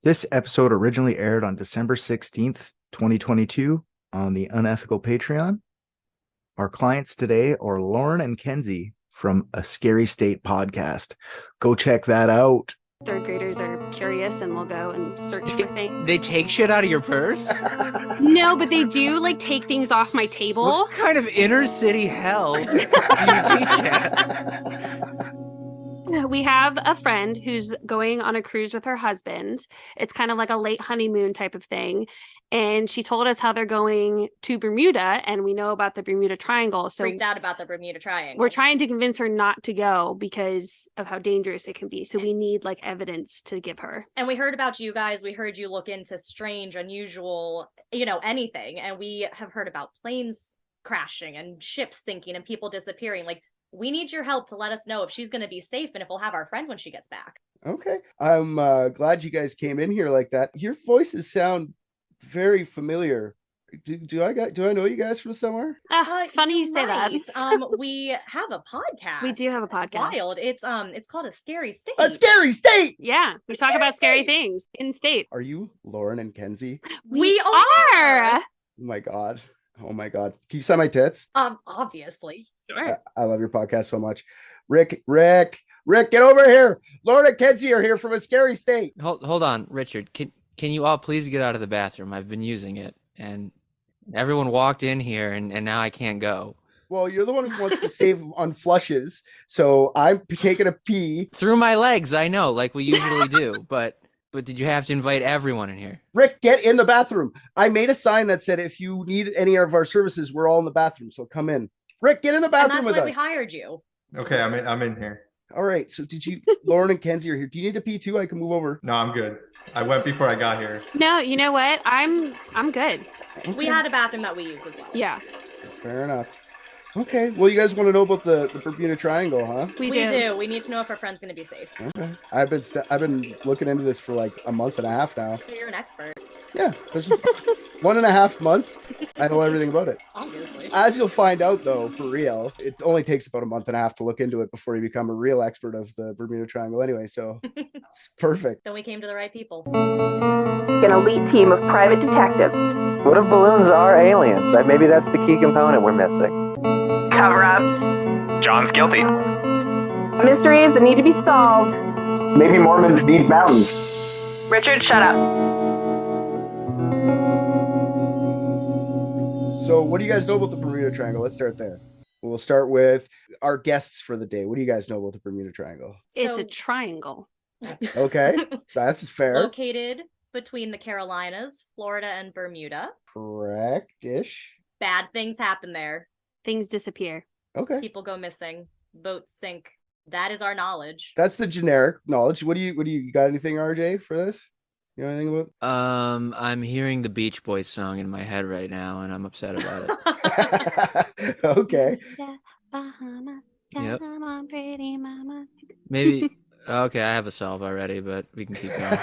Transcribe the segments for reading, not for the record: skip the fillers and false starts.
This episode originally aired on December 16th, 2022 on the Unethical Patreon. Our clients today are Lauren and Kenzie from A Scary State podcast. Go check that out. Third graders are curious and will go and search for things. They take shit out of your purse? No, but they do like take things off my table. What kind of inner city hell do you teach at? We have a friend who's going on a cruise with her husband. It's kind of like a late honeymoon type of thing. And she told us how they're going to Bermuda, and we know about the Bermuda Triangle. So freaked out about the Bermuda Triangle. We're trying to convince her not to go because of how dangerous it can be. So we need like evidence to give her. And we heard about you guys. We heard you look into strange, unusual, anything. And we have heard about planes crashing and ships sinking and people disappearing. Like, we need your help to let us know if she's going to be safe and if we'll have our friend when she gets back. Okay. I'm glad you guys came in here like that. Your voices sound very familiar. Do I know you guys from somewhere? It's funny you say that. We have a podcast. We do have a podcast. Wild. It's called A Scary State. A Scary State. Yeah, we talk about scary things in state. Are you Lauren and Kenzie? We are. Oh my god. Can you sign my tits? Obviously. Sure. I love your podcast so much. Rick, get over here. Lauren and Kenzie are here from A Scary State. Hold on, Richard. Can you all please get out of the bathroom? I've been using it, and everyone walked in here, and now I can't go. Well, you're the one who wants to save on flushes, so I'm taking a pee. Through my legs, I know, like we usually do, but did you have to invite everyone in here? Rick, get in the bathroom. I made a sign that said, if you need any of our services, we're all in the bathroom, so come in. Rick, get in the bathroom with us. That's why we hired you. Okay, I'm in here. All right. So Lauren and Kenzie are here. Do you need to pee too? I can move over. No, I'm good. I went before I got here. No, you know what? I'm good. Okay. We had a bathroom that we use as well. Yeah. Fair enough. Okay. Well, you guys want to know about the Bermuda Triangle, huh? We do. We need to know if our friend's going to be safe. Okay. I've been looking into this for like a month and a half now. So you're an expert. Yeah. There's 1.5 months. I know everything about it. Obviously. As you'll find out, though, for real, it only takes about a month and a half to look into it before you become a real expert of the Bermuda Triangle anyway, so it's perfect. Then we came to the right people. An elite team of private detectives. What if balloons are aliens? Maybe that's the key component we're missing. Cover-ups. John's guilty. Mysteries that need to be solved. Maybe Mormons need mountains. Richard, shut up. So what do you guys know about the Bermuda Triangle? Let's start there. We'll start with our guests for the day. What do you guys know about the Bermuda Triangle? It's a triangle. Okay, that's fair. Located between the Carolinas, Florida, and Bermuda. Correct-ish. Bad things happen there. Things disappear. Okay. People go missing. Boats sink. That is our knowledge. That's the generic knowledge. What do you got anything, RJ, for this? You know anything about? I'm hearing the Beach Boys song in my head right now, and I'm upset about it. Okay. Yep. Maybe. Okay, I have a solve already, but we can keep going.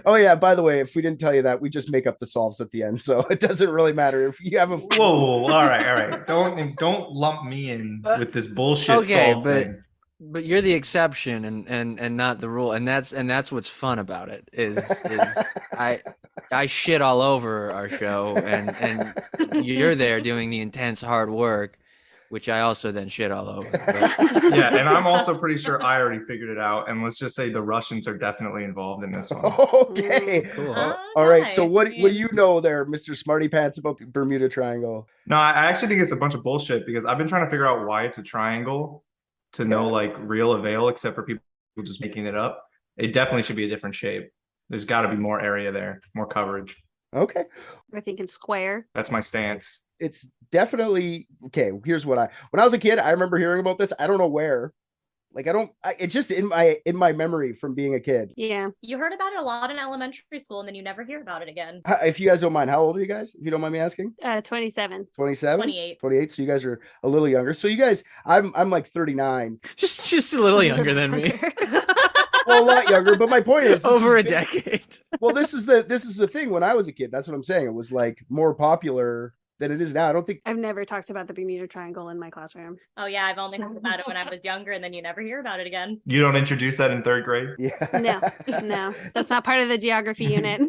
Oh yeah, by the way, if we didn't tell you that, we just make up the solves at the end, so it doesn't really matter if you have a. Whoa, all right. Don't lump me in with this bullshit solve thing. But you're the exception and not the rule, and that's what's fun about it is I shit all over our show, and you're there doing the intense hard work, which I also then shit all over. But... Yeah, and I'm also pretty sure I already figured it out, and let's just say the Russians are definitely involved in this one. Okay, cool. All right. So what do you know there, Mr. Smarty Pants, about the Bermuda Triangle? No, I actually think it's a bunch of bullshit because I've been trying to figure out why it's a triangle to no like real avail, except for people just making it up. It definitely should be a different shape. There's got to be more area there, more coverage. Okay. We're thinking square. That's my stance. It's definitely okay. Here's what when I was a kid, I remember hearing about this. I don't know where. Like it's just in my memory from being a kid. Yeah. You heard about it a lot in elementary school, and then you never hear about it again. If you guys don't mind, how old are you guys? If you don't mind me asking. 27. 27? 28. 28. So you guys are a little younger. So you guys, I'm like 39. Just a little younger than me. Well, a lot younger, but my point is over a decade. Well, this is the thing. When I was a kid, that's what I'm saying. It was like more popular than it is now. I don't think. I've never talked about the Bermuda Triangle in my classroom. Oh yeah, I've only heard about it when I was younger, and then you never hear about it again. You don't introduce that in third grade? Yeah. No, that's not part of the geography unit.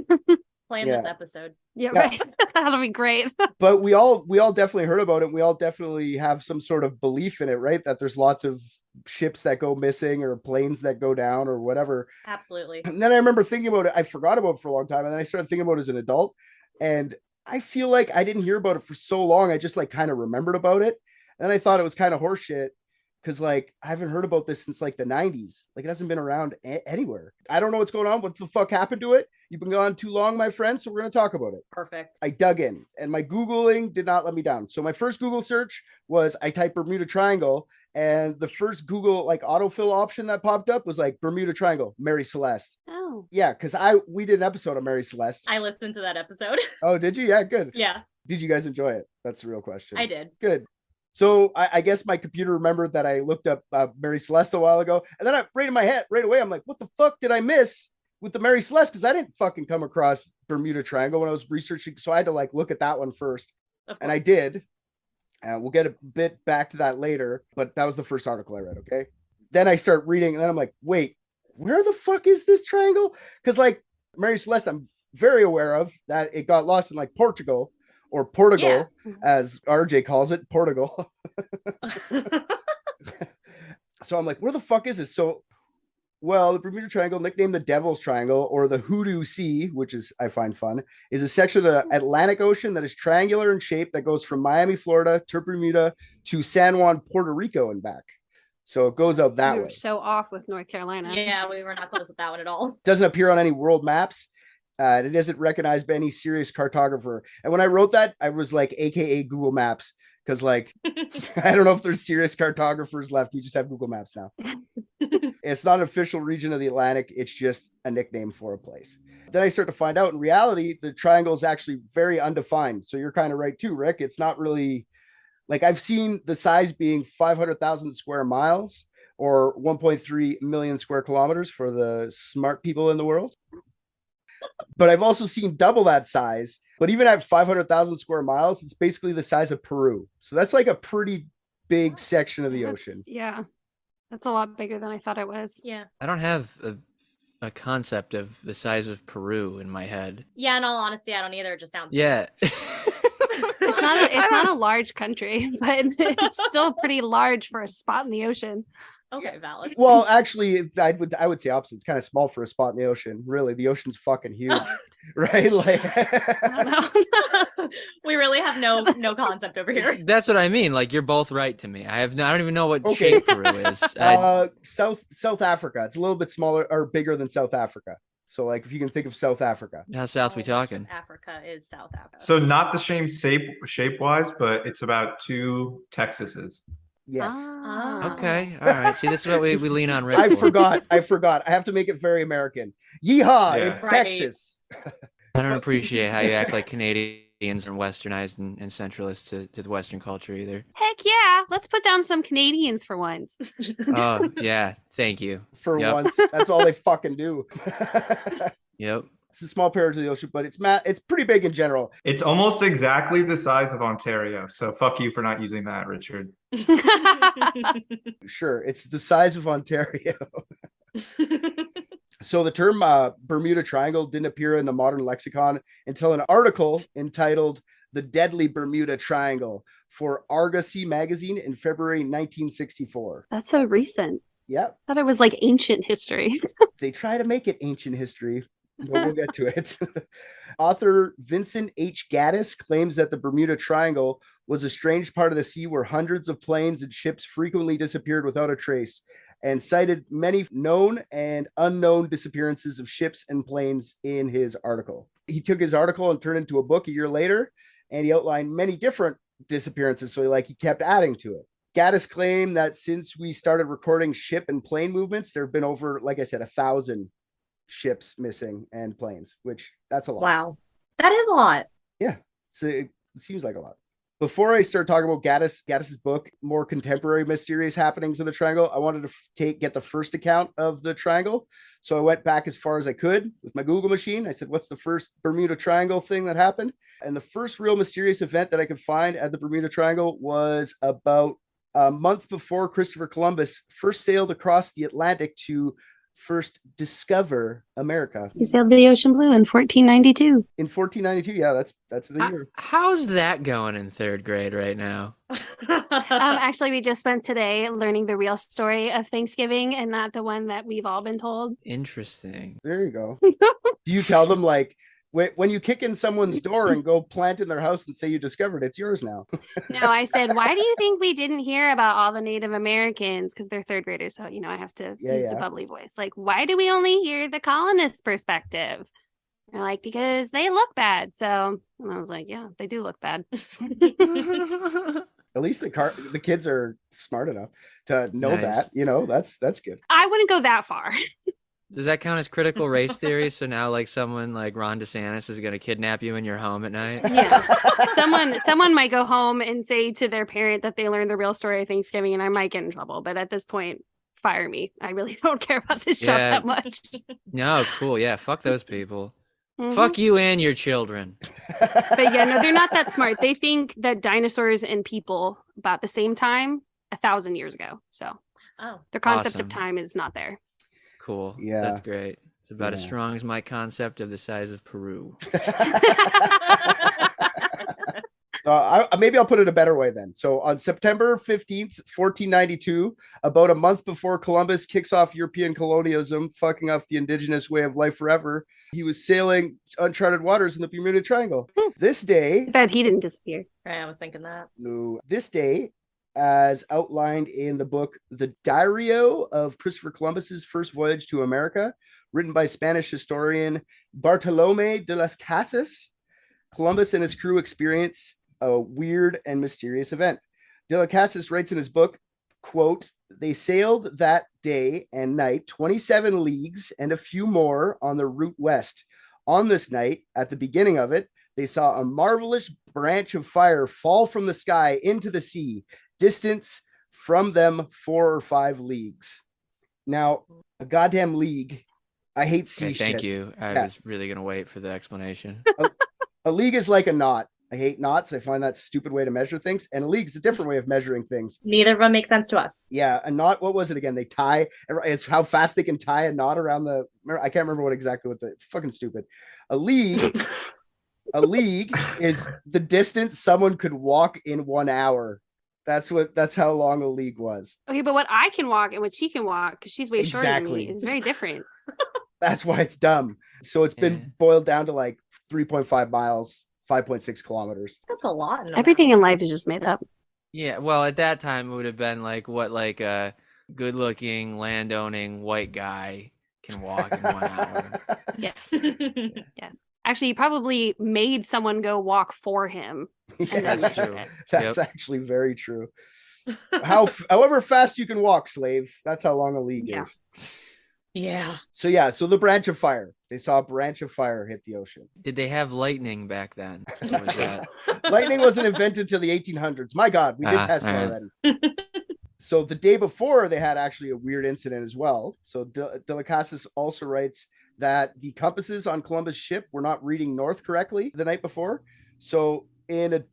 Plan Yeah. this episode. Yeah, Yeah. right. That'll be great. But we all definitely heard about it. We all definitely have some sort of belief in it, right? That there's lots of ships that go missing or planes that go down or whatever. Absolutely. And then I remember thinking about it. I forgot about it for a long time. And then I started thinking about it as an adult. And I feel like I didn't hear about it for so long. I just like kind of remembered about it. And I thought it was kind of horseshit because like I haven't heard about this since like the 90s. Like it hasn't been around anywhere. I don't know what's going on. What the fuck happened to it? You've been gone too long, my friend. So we're going to talk about it. Perfect. I dug in and my Googling did not let me down. So my first Google search was I typed Bermuda Triangle, and the first Google like autofill option that popped up was like Bermuda Triangle, Mary Celeste. Oh. Yeah, because we did an episode on Mary Celeste. I listened to that episode. Oh, did you? Yeah, good. Yeah, Did you guys enjoy it? That's the real question. I did. Good. So I guess my computer remembered that I looked up Mary Celeste a while ago, and then right in my head right away, I'm like, what the fuck did I miss with the Mary Celeste? Because I didn't fucking come across Bermuda Triangle when I was researching, so I had to like look at that one first, and I did. We'll get a bit back to that later, but that was the first article I read. Okay, then I start reading, and then I'm like, wait, where the fuck is this triangle? Because like Mary Celeste, I'm very aware of that it got lost in like Portugal. Or Portugal, as RJ calls it, Portugal. So I'm like, where the fuck is this? So, well, the Bermuda Triangle, nicknamed the Devil's Triangle or the Hoodoo Sea, which is I find fun, is a section of the Atlantic Ocean that is triangular in shape that goes from Miami, Florida to Bermuda to San Juan, Puerto Rico and back. So it goes out that We way. were so off with North Carolina. Yeah, we were not close with that one at all. Doesn't appear on any world maps. It isn't recognized by any serious cartographer. And when I wrote that, I was like, AKA Google Maps, because like, I don't know if there's serious cartographers left. We just have Google Maps now. It's not an official region of the Atlantic. It's just a nickname for a place. Then I start to find out in reality, the triangle is actually very undefined. So you're kind of right too, Rick. It's not really like I've seen the size being 500,000 square miles or 1.3 million square kilometers for the smart people in the world. But I've also seen double that size. But even at 500,000 square miles, it's basically the size of Peru. So that's like a pretty big section of the ocean. Yeah. That's a lot bigger than I thought it was. Yeah. I don't have a concept of the size of Peru in my head. Yeah, in all honesty, I don't either. It just sounds Yeah. It's not a large country, but it's still pretty large for a spot in the ocean. okay, valid. Well, actually, I would say opposite. It's kind of small for a spot in the ocean. Really, the ocean's fucking huge, right? Like, I don't know. We really have no concept over here. That's what I mean. Like, you're both right to me. I don't even know what Okay. shape Peru is. South Africa. It's a little bit smaller or bigger than South Africa. So, like, if you can think of South Africa, How south we talking? Africa is South Africa. So not the same shape wise, but it's about 2 Texases. yes. Ah. Okay. All right. See, this is what we lean on Rick I for. forgot. I have to make it very American. Yeehaw! Yeah. It's Right. Texas. I don't appreciate how you act like Canadians are westernized and centralist to the Western culture either. Heck yeah. Let's put down some Canadians for once. Oh, yeah. Thank you. For Yep. once, that's all they fucking do. Yep. It's a small part of the ocean, but it's pretty big in general. It's almost exactly the size of Ontario. So fuck you for not using that, Richard. Sure, it's the size of Ontario. So the term Bermuda Triangle didn't appear in the modern lexicon until an article entitled "The Deadly Bermuda Triangle" for Argosy magazine in February 1964. That's so recent. Yep, I thought it was like ancient history. they try to make it ancient history, but we'll get to it. Author Vincent H. Gaddis claims that the Bermuda Triangle was a strange part of the sea where hundreds of planes and ships frequently disappeared without a trace, and cited many known and unknown disappearances of ships and planes in his article. He took his article and turned it into a book a year later, and he outlined many different disappearances. So he kept adding to it. Gaddis claimed that since we started recording ship and plane movements, there have been over, like I said, 1,000 ships missing and planes, which that's a lot. Wow. That is a lot. Yeah. So it seems like a lot. before I start talking about Gaddis's book, more contemporary mysterious happenings in the triangle, I wanted to get the first account of the triangle. So I went back as far as I could with my Google machine. I said, what's the first Bermuda Triangle thing that happened? And the first real mysterious event that I could find at the Bermuda Triangle was about a month before Christopher Columbus first sailed across the Atlantic to first discover America. He sailed the ocean blue in 1492. In 1492, yeah, that's the year. How's that going in third grade right now? Actually, we just spent today learning the real story of Thanksgiving and not the one that we've all been told. Interesting. There you go. Do you tell them, like, when you kick in someone's door and go plant in their house and say you discovered it's yours now? No, I said, why do you think we didn't hear about all the Native Americans? Because they're third graders, so I have to use the bubbly voice. Like, why do we only hear the colonist perspective? They're like, because they look bad. So, and I was like, yeah, they do look bad. At least the kids are smart enough to know that. That's good. I wouldn't go that far. Does that count as critical race theory? So now, like, someone like Ron DeSantis is going to kidnap you in your home at night? Yeah. Someone might go home and say to their parent that they learned the real story of Thanksgiving, and I might get in trouble. But at this point, fire me. I really don't care about this job that much. No, cool. Yeah, fuck those people. Mm-hmm. Fuck you and your children. But yeah, no, they're not that smart. They think that dinosaurs and people about the same time 1,000 years ago. So their concept of time is not there. Cool. Yeah. That's great. It's about as strong as my concept of the size of Peru. Maybe I'll put it a better way then. So on September 15th, 1492, about a month before Columbus kicks off European colonialism, fucking off the indigenous way of life forever, he was sailing uncharted waters in the Bermuda Triangle. This day... I bet he didn't disappear. Right, I was thinking that. No. This day, as outlined in the book The Diario of Christopher Columbus's First Voyage to America, written by Spanish historian Bartolomé de las Casas, Columbus and his crew experience a weird and mysterious event. De las Casas writes in his book, quote, "They sailed that day and night 27 leagues and a few more on the route west. On this night, at the beginning of it, they saw a marvelous branch of fire fall from the sky into the sea, distance from them 4 or 5 leagues." Now, a goddamn league. I hate sea shit. Thank you. I was really going to wait for the explanation. A league is like a knot. I hate knots. I find that stupid way to measure things. And a league's a different way of measuring things. Neither of them make sense to us. Yeah, a knot. What was it again? They tie. It's how fast they can tie a knot around the. I can't remember what the fucking stupid. A league. A league is the distance someone could walk in 1 hour. That's how long a league was. Okay, but what I can walk and what she can walk, because she's way shorter than me, is very different. That's why it's dumb. So it's been boiled down to like 3.5 miles, 5.6 kilometers. That's a lot. Everything in life is just made up. Yeah, well, at that time it would have been like what like a good-looking, land-owning white guy can walk in 1 hour. Yes. Yes. Actually, he probably made someone go walk for him. Yeah, that's true. That's actually very true. However fast you can walk, slave. That's how long a league is. Yeah. So the branch of fire. They saw a branch of fire hit the ocean. Did they have lightning back then? What was that? Lightning wasn't invented till the 1800s. My God, we did Tesla already. So the day before, they had actually a weird incident as well. So De las Casas also writes that the compasses on Columbus' ship were not reading north correctly the night before. So in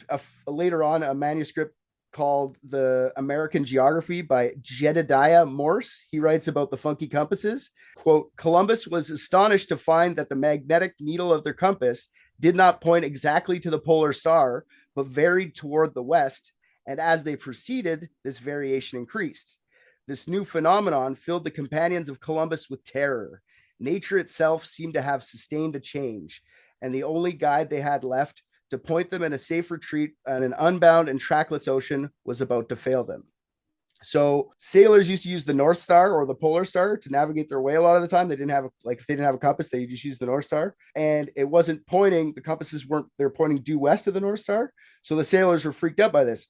later on, a manuscript called The American Geography by Jedediah Morse, he writes about the funky compasses. Quote, "Columbus was astonished to find that the magnetic needle of their compass did not point exactly to the polar star, but varied toward the west. And as they proceeded, this variation increased. This new phenomenon filled the companions of Columbus with terror. Nature itself seemed to have sustained a change, and the only guide they had left to point them in a safe retreat on an unbound and trackless ocean was about to fail them." So sailors used to use the North Star or the Polar Star to navigate their way a lot of the time. They didn't have if they didn't have a compass, they just used the North Star, and it wasn't pointing. The compasses they're pointing due west of the North Star. So the sailors were freaked out by this.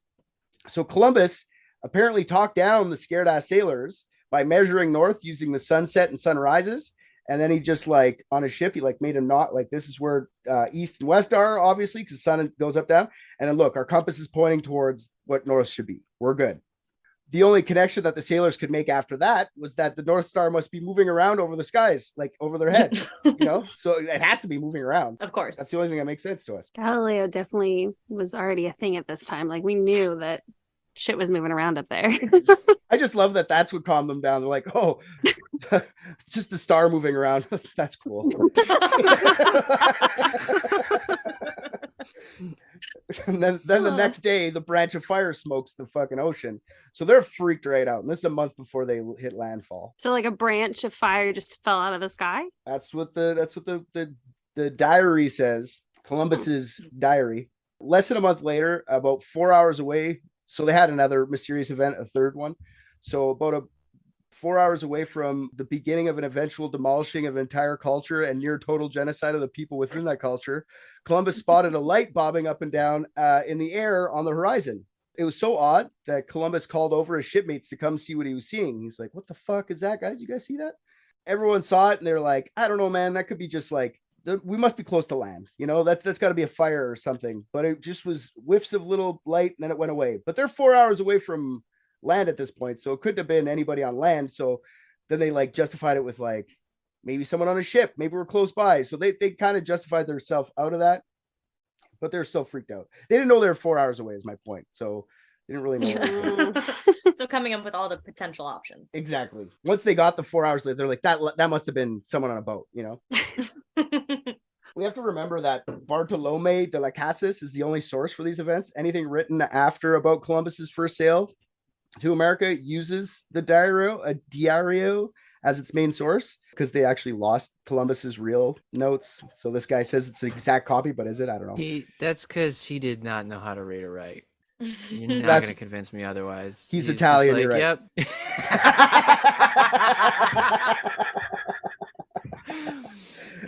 So Columbus apparently talked down the scared ass sailors by measuring north using the sunset and sunrises. And then he just like on a ship, he like made a knot, like this is where east and west are, obviously, because the sun goes up, down. And then look, our compass is pointing towards what north should be. We're good. The only connection that the sailors could make after that was that the North Star must be moving around over the skies, like over their head, so it has to be moving around. Of course. That's the only thing that makes sense to us. Galileo definitely was already a thing at this time. Like we knew that shit was moving around up there. I just love that that's what calmed them down. They're like, oh, just the star moving around. That's cool. And then the next day, the branch of fire smokes the fucking ocean. So they're freaked right out. And this is a month before they hit landfall. So like a branch of fire just fell out of the sky? That's what the diary says. Columbus's diary. Less than a month later, about 4 hours away. So they had another mysterious event, a third one. So about 4 hours away from the beginning of an eventual demolishing of entire culture and near total genocide of the people within that culture, Columbus spotted a light bobbing up and down in the air on the horizon. It was so odd that Columbus called over his shipmates to come see what he was seeing. He's like, what the fuck is that, guys? You guys see that? Everyone saw it and they're like, I don't know, man. That could be just like, we must be close to land. That's got to be a fire or something. But it just was whiffs of little light and then it went away. But they're 4 hours away from land at this point, so it couldn't have been anybody on land. So then they like justified it with like maybe someone on a ship, maybe we're close by. So they kind of justified themselves out of that, but they're still freaked out. They didn't know they were 4 hours away is my point. So they didn't really know. So coming up with all the potential options. Exactly. Once they got the 4 hours later, they're like, that must have been someone on a boat. We have to remember that Bartolome de las Casas is the only source for these events. Anything written after about Columbus's first sail to America uses the diario as its main source because they actually lost Columbus's real notes. So this guy says it's an exact copy, but is it? I don't know. That's because he did not know how to read or write. You're not going to convince me otherwise. He's Italian, like, you're right. Yep.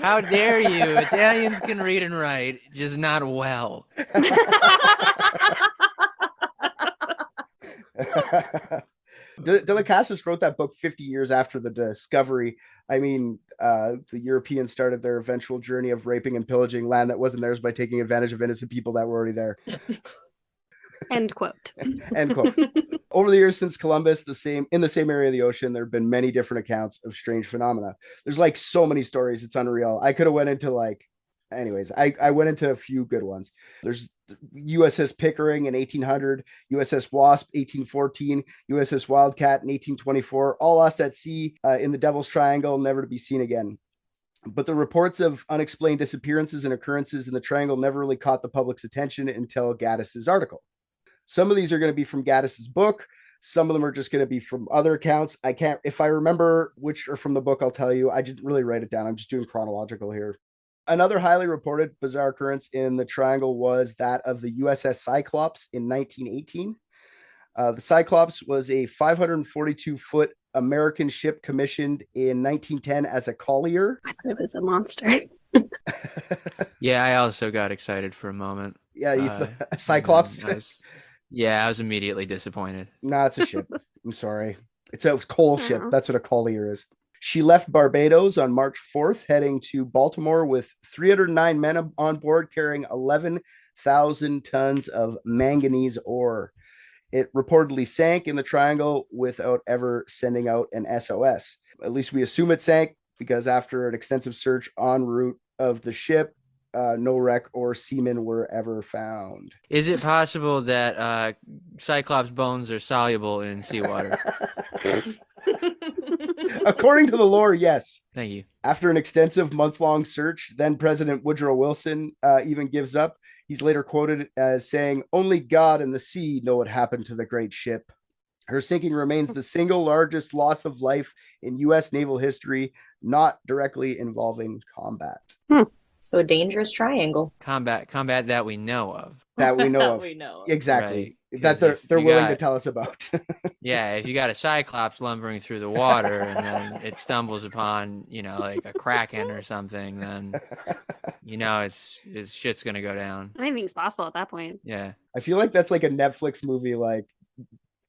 How dare you? Italians can read and write, just not well. De las Casas wrote that book 50 years after the discovery. I mean, the Europeans started their eventual journey of raping and pillaging land that wasn't theirs by taking advantage of innocent people that were already there. End quote. End quote. Over the years since Columbus, in the same area of the ocean, there have been many different accounts of strange phenomena. There's like so many stories. It's unreal. I could have went into I went into a few good ones. There's USS Pickering in 1800, USS Wasp 1814, USS Wildcat in 1824, all lost at sea in the Devil's Triangle, never to be seen again. But the reports of unexplained disappearances and occurrences in the triangle never really caught the public's attention until Gaddis's article. Some of these are going to be from Gaddis's book. Some of them are just going to be from other accounts. If I remember which are from the book, I'll tell you. I didn't really write it down. I'm just doing chronological here. Another highly reported bizarre occurrence in the triangle was that of the USS Cyclops in 1918. The Cyclops was a 542-foot American ship commissioned in 1910 as a collier. I thought it was a monster. Yeah, I also got excited for a moment. Yeah, Cyclops. I was immediately disappointed. No, it's a ship. I'm sorry. It's a coal ship. That's what a collier is. She left Barbados on March 4th, heading to Baltimore with 309 men on board carrying 11,000 tons of manganese ore. It reportedly sank in the triangle without ever sending out an SOS. At least we assume it sank because after an extensive search en route of the ship, no wreck or seamen were ever found. Is it possible that Cyclops bones are soluble in seawater? According to the lore, yes. Thank you. After an extensive month-long search, then President Woodrow Wilson even gives up. He's later quoted as saying, "Only God and the sea know what happened to the great ship." Her sinking remains the single largest loss of life in U.S. naval history, not directly involving combat. So a dangerous triangle. Combat that we know of. That we know That of. we know of. Exactly. Right. That they're willing to tell us about. Yeah, if you got a Cyclops lumbering through the water and then it stumbles upon, like a Kraken or something, then it's shit's gonna go down. Anything's possible at that point. Yeah. I feel like that's like a Netflix movie, like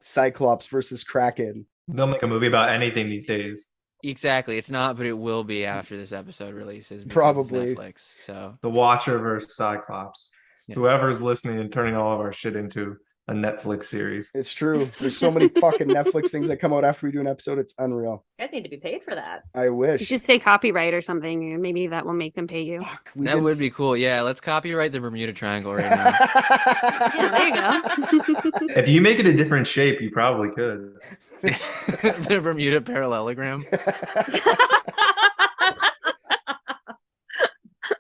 Cyclops versus Kraken. They'll make a movie about anything these days. Exactly. It's not, but it will be after this episode releases. because it's Probably. Netflix. So The Watcher versus Cyclops. Yeah. Whoever's listening and turning all of our shit into a Netflix series. It's true. There's so many fucking Netflix things that come out after we do an episode. It's unreal. You guys need to be paid for that. I You wish. should say copyright or something, and maybe that will make them pay you. Fuck, that would be cool. Yeah, let's copyright the Bermuda Triangle right now. Yeah, there you go. If you make it a different shape, you probably could. The Bermuda parallelogram.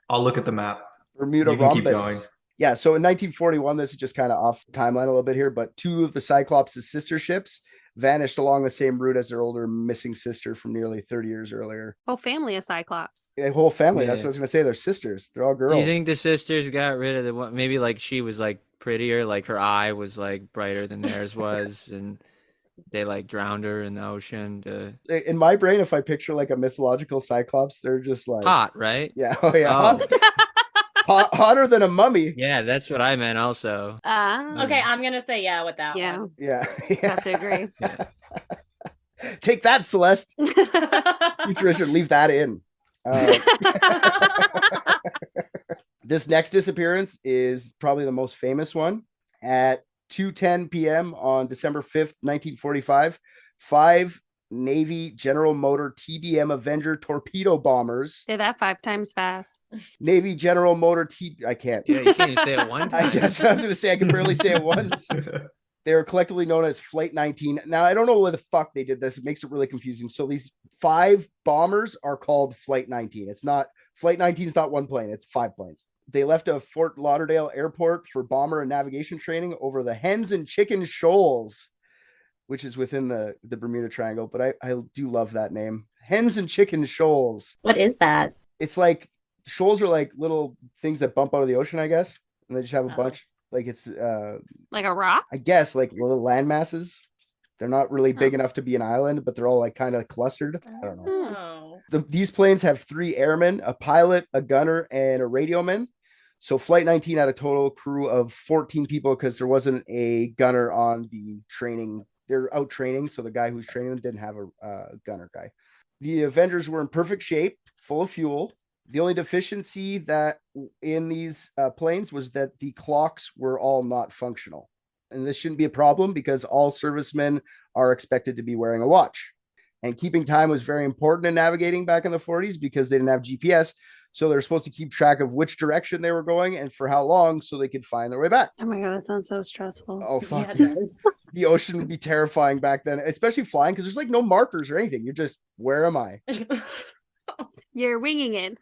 I'll look at the map. Bermuda You can keep rhombus. going. Yeah, so in 1941, this is just kind of off timeline a little bit here, but two of the Cyclops' sister ships vanished along the same route as their older missing sister from nearly 30 years earlier. Whole family of Cyclops. A whole family. That's Yeah. what I was going to say. They're sisters. They're all girls. Do you think the sisters got rid of the one? Maybe like she was like prettier, like her eye was like brighter than theirs was, and they like drowned her in the ocean. In my brain, if I picture like a mythological Cyclops, they're just like Hot, right? Yeah. Oh yeah. Oh. Hotter than a mummy. Yeah, that's what I meant. Also, Okay, I'm gonna say yeah with that Yeah, one. Yeah. have to agree. Take that, Celeste. Future should leave that in. This next disappearance is probably the most famous one. At 2:10 p.m. on December 5th, 1945, 5 Navy General Motor TBM Avenger torpedo bombers. Say that 5 times fast. Navy General Motor I can't. yeah, you can't even say it one I time. guess I was going to say I can barely say it once. They were collectively known as Flight 19. Now, I don't know where the fuck they did this. It makes it really confusing. So these 5 bombers are called Flight 19. It's not, Flight 19 is not one plane. It's 5 planes. They left a Fort Lauderdale airport for bomber and navigation training over the Hens and Chicken Shoals, which is within the Bermuda Triangle. But I do love that name. Hens and Chicken Shoals. What is that? It's like, shoals are like little things that bump out of the ocean, I guess. And they just have a bunch. Like it's Like a rock? I guess like little land masses. They're not really big enough to be an island, but they're all like kind of clustered. I don't know. Oh. These planes have 3 airmen, a pilot, a gunner, and a radioman. So Flight 19 had a total crew of 14 people because there wasn't a gunner on the training. They're out training, so the guy who's training them didn't have a gunner guy. The Avengers were in perfect shape, full of fuel. The only deficiency that in these planes was that the clocks were all not functional. And this shouldn't be a problem because all servicemen are expected to be wearing a watch. And keeping time was very important in navigating back in the 40s because they didn't have GPS. So they're supposed to keep track of which direction they were going and for how long so they could find their way back. Oh my God, that sounds so stressful. Oh, fuck. Yeah, it does. The ocean would be terrifying back then, especially flying because there's like no markers or anything. You're just, where am I? You're winging it.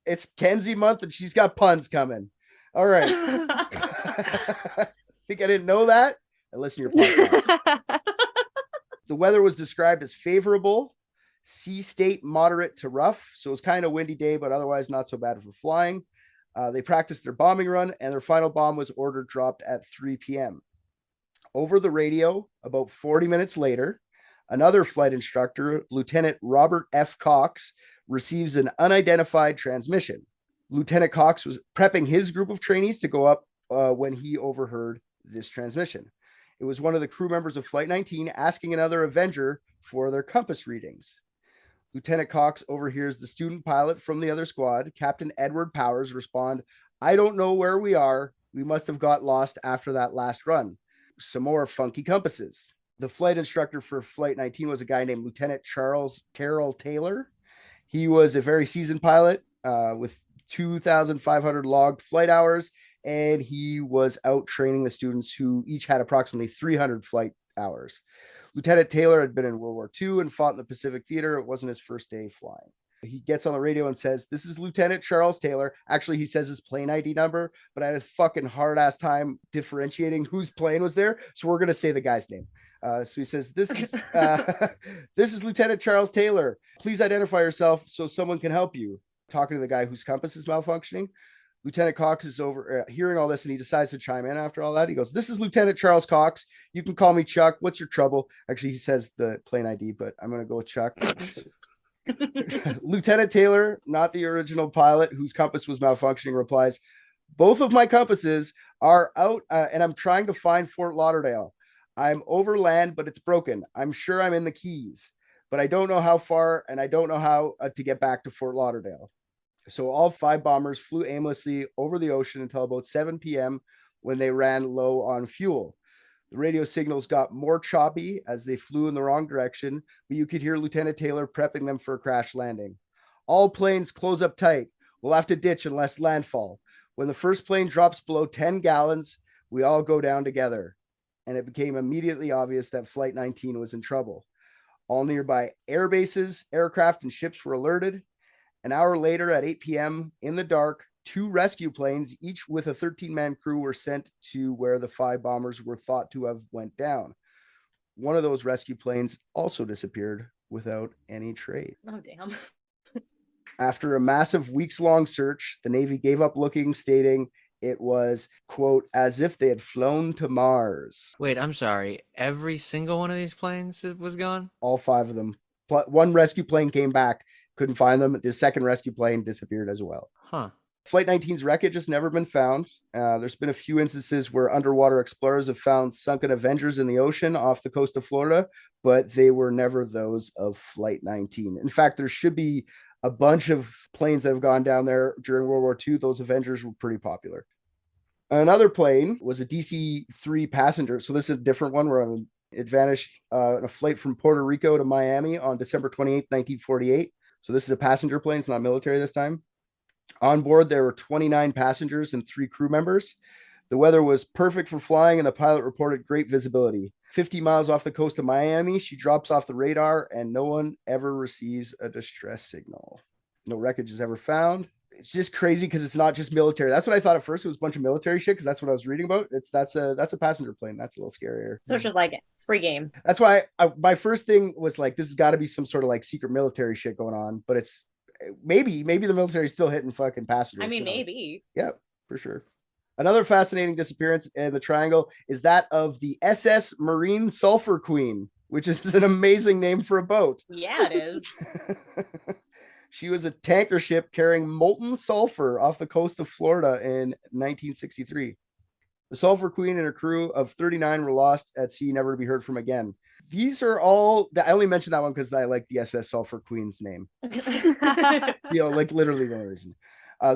It's Kenzie month and she's got puns coming. All right. Think I didn't know that? I listen to your podcast. The weather was described as favorable, sea state moderate to rough. So it was kind of windy day, but otherwise not so bad for flying. They practiced their bombing run and their final bomb was order dropped at 3 p.m. Over the radio, about 40 minutes later, another flight instructor, Lieutenant Robert F. Cox, receives an unidentified transmission. Lieutenant Cox was prepping his group of trainees to go up when he overheard this transmission. It was one of the crew members of Flight 19 asking another Avenger for their compass readings. Lieutenant Cox overhears the student pilot from the other squad, Captain Edward Powers, respond, "I don't know where we are. We must have got lost after that last run. Some more funky compasses." The flight instructor for Flight 19 was a guy named Lieutenant Charles Carroll Taylor. He was a very seasoned pilot with 2,500 logged flight hours, and he was out training the students who each had approximately 300 flight hours. Lieutenant Taylor had been in World War II and fought in the Pacific Theater. It wasn't his first day flying. He gets on the radio and says, "This is Lieutenant Charles Taylor." Actually, he says his plane ID number, but I had a fucking hard-ass time differentiating whose plane was there, so we're going to say the guy's name. So he says, this is Lieutenant Charles Taylor. Please identify yourself so someone can help you. Talking to the guy whose compass is malfunctioning. Lieutenant Cox is over hearing all this and he decides to chime in after all that. He goes, "This is Lieutenant Charles Cox. You can call me Chuck. What's your trouble?" Actually, he says the plane ID, but I'm going to go with Chuck. Lieutenant Taylor, not the original pilot whose compass was malfunctioning, replies, "Both of my compasses are out and I'm trying to find Fort Lauderdale. I'm over land, but it's broken. I'm sure I'm in the Keys, but I don't know how far, and I don't know how to get back to Fort Lauderdale. So all 5 bombers flew aimlessly over the ocean until about 7 p.m. when they ran low on fuel. The radio signals got more choppy as they flew in the wrong direction, but you could hear Lieutenant Taylor prepping them for a crash landing. All planes close up tight. We'll have to ditch unless landfall. When the first plane drops below 10 gallons, we all go down together. And it became immediately obvious that Flight 19 was in trouble. All nearby air bases, aircraft, and ships were alerted. An hour later at 8 p.m. in the dark, 2 rescue planes, each with a 13-man crew, were sent to where the 5 bombers were thought to have went down. One of those rescue planes also disappeared without any trace. Oh, damn. After a massive weeks-long search, the Navy gave up looking, stating it was, quote, as if they had flown to Mars. Wait, I'm sorry. Every single one of these planes was gone? All 5 of them. One rescue plane came back, couldn't find them. The second rescue plane disappeared as well. Huh. Flight 19's wreckage has never been found. There's been a few instances where underwater explorers have found sunken Avengers in the ocean off the coast of Florida, but they were never those of Flight 19. In fact, there should be a bunch of planes that have gone down there during World War II. Those Avengers were pretty popular. Another plane was a DC-3 passenger. So this is a different one where it vanished on a flight from Puerto Rico to Miami on December 28, 1948. So this is a passenger plane. It's not military this time. On board, there were 29 passengers and 3 crew members. The weather was perfect for flying, and the pilot reported great visibility. 50 miles off the coast of Miami, she drops off the radar, and no one ever receives a distress signal. No wreckage is ever found. It's just crazy because it's not just military. That's what I thought at first. It was a bunch of military shit because that's what I was reading about. That's a passenger plane. That's a little scarier. So it's just like free game. That's why my first thing was like, this has got to be some sort of like secret military shit going on, but it's maybe the military is still hitting fucking passengers. I mean, maybe. Yeah, for sure. Another fascinating disappearance in the Triangle is that of the SS Marine Sulphur Queen, which is an amazing name for a boat. Yeah, it is. She was a tanker ship carrying molten sulfur off the coast of Florida in 1963. The Sulphur Queen and her crew of 39 were lost at sea, never to be heard from again. These are all, I only mentioned that one because I like the SS Sulphur Queen's name. Like literally the only reason.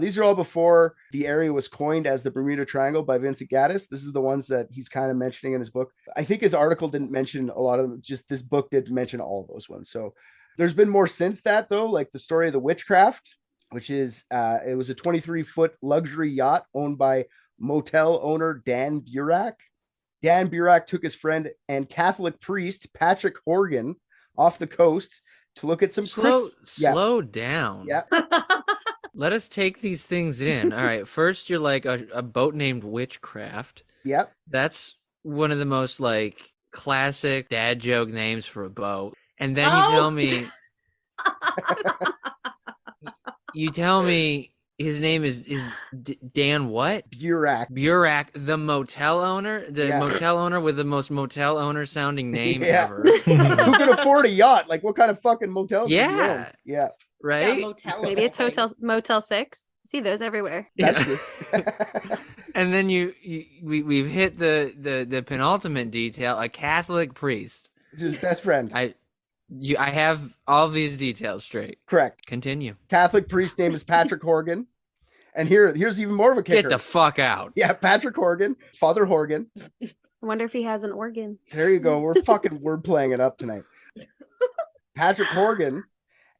These are all before the area was coined as the Bermuda Triangle by Vincent Gaddis. This is the ones that he's kind of mentioning in his book. I think his article didn't mention a lot of them. Just this book did mention all those ones. So there's been more since that, though, like the story of the Witchcraft, which is it was a 23-foot luxury yacht owned by motel owner Dan Burak. Dan Burak took his friend and Catholic priest Patrick Horgan off the coast to look at some slow down. Yeah. Let us take these things in. All right. First, you're like a boat named Witchcraft. Yep. That's one of the most like classic dad joke names for a boat. And then you tell me his name is Dan what? Burak, the motel owner, motel owner with the most motel owner sounding name ever. Who can afford a yacht? Like what kind of fucking motel? Yeah. Yeah. Right. Yeah, Maybe it's Motel 6. See those everywhere. That's true. And then we've hit the penultimate detail, a Catholic priest. His best friend. I have all these details straight. Correct. Continue. Catholic priest name is Patrick Horgan. And here's even more of a kicker. Get the fuck out. Yeah, Patrick Horgan, Father Horgan. I wonder if he has an organ. There you go. We're fucking word playing it up tonight. Patrick Horgan.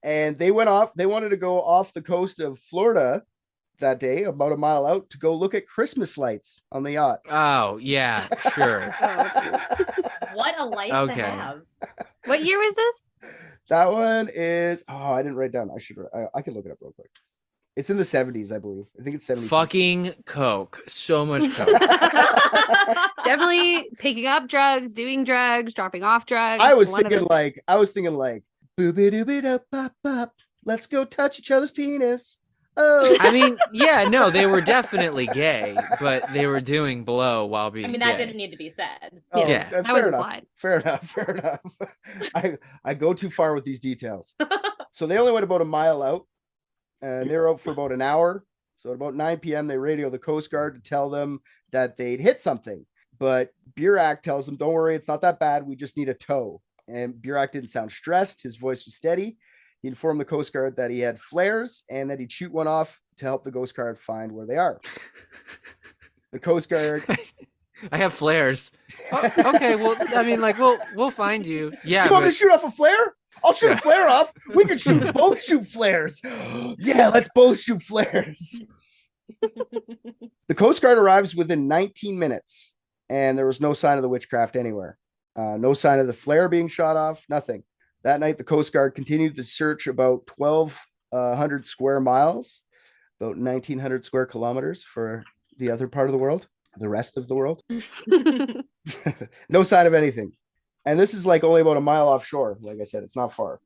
And they wanted to go off the coast of Florida that day, about a mile out, to go look at Christmas lights on the yacht. Oh, yeah, sure. What a life to have. What year was this? That one is, I didn't write down. I can look it up real quick. It's in the 70s, I believe. I think it's 70s. Fucking coke. So much coke. Definitely picking up drugs, doing drugs, dropping off drugs. I was thinking like, boop-a-doop-a-dop-bop-bop. Let's go touch each other's penis. Oh, I mean, yeah, no, they were definitely gay, but they were doing blow while being that gay. didn't need to be said. Yeah. That was implied. Fair enough. I go too far with these details. So they only went about a mile out, and they were out for about an hour. So at about 9 p.m., they radio the Coast Guard to tell them that they'd hit something. But Burak tells them, don't worry, it's not that bad. We just need a tow. And Burak didn't sound stressed. His voice was steady. He informed the Coast Guard that he had flares and that he'd shoot one off to help the Coast Guard find where they are. The Coast Guard... I have flares. Oh, okay, well, I mean, like, we'll find you. Yeah. You want me to shoot off a flare? I'll shoot a flare off. We can both shoot flares. Yeah, let's both shoot flares. The Coast Guard arrives within 19 minutes, and there was no sign of the witchcraft anywhere. No sign of the flare being shot off, nothing. That night, the Coast Guard continued to search about 1,200 square miles, about 1,900 square kilometers for the other part of the world, the rest of the world. No sign of anything. And this is like only about a mile offshore. Like I said, it's not far.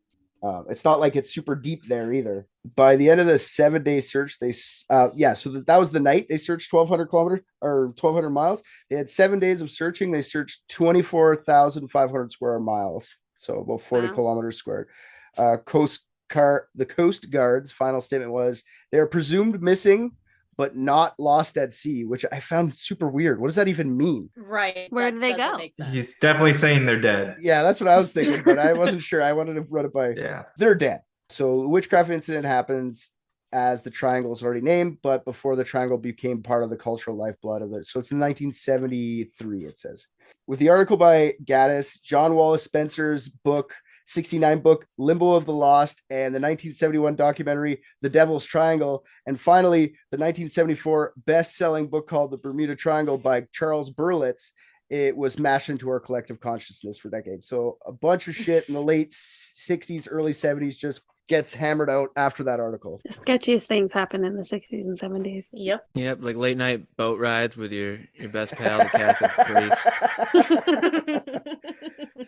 It's not like it's super deep there either. By the end of the 7-day search, that was the night they searched 1,200 kilometers or 1,200 miles. They had 7 days of searching. They searched 24,500 square miles, so about 40 kilometers squared. The Coast Guard's final statement was they are presumed missing, but not lost at sea, which I found super weird. What does that even mean? Right. Where did they go? He's definitely saying they're dead. Yeah, that's what I was thinking, but I wasn't sure. I wanted to run it by. Yeah. They're dead. So the witchcraft incident happens as the triangle is already named, but before the triangle became part of the cultural lifeblood of it. So it's in 1973, it says. With the article by Gaddis, John Wallace Spencer's book, 69 book Limbo of the Lost, and the 1971 documentary The Devil's Triangle, and finally the 1974 best-selling book called The Bermuda Triangle by Charles Berlitz, it was mashed into our collective consciousness for decades. So a bunch of shit in the late 60s, early 70s just gets hammered out after that article. The sketchiest things happen in the 60s and 70s. Yep. Like late night boat rides with your best pal, the Catholic priest.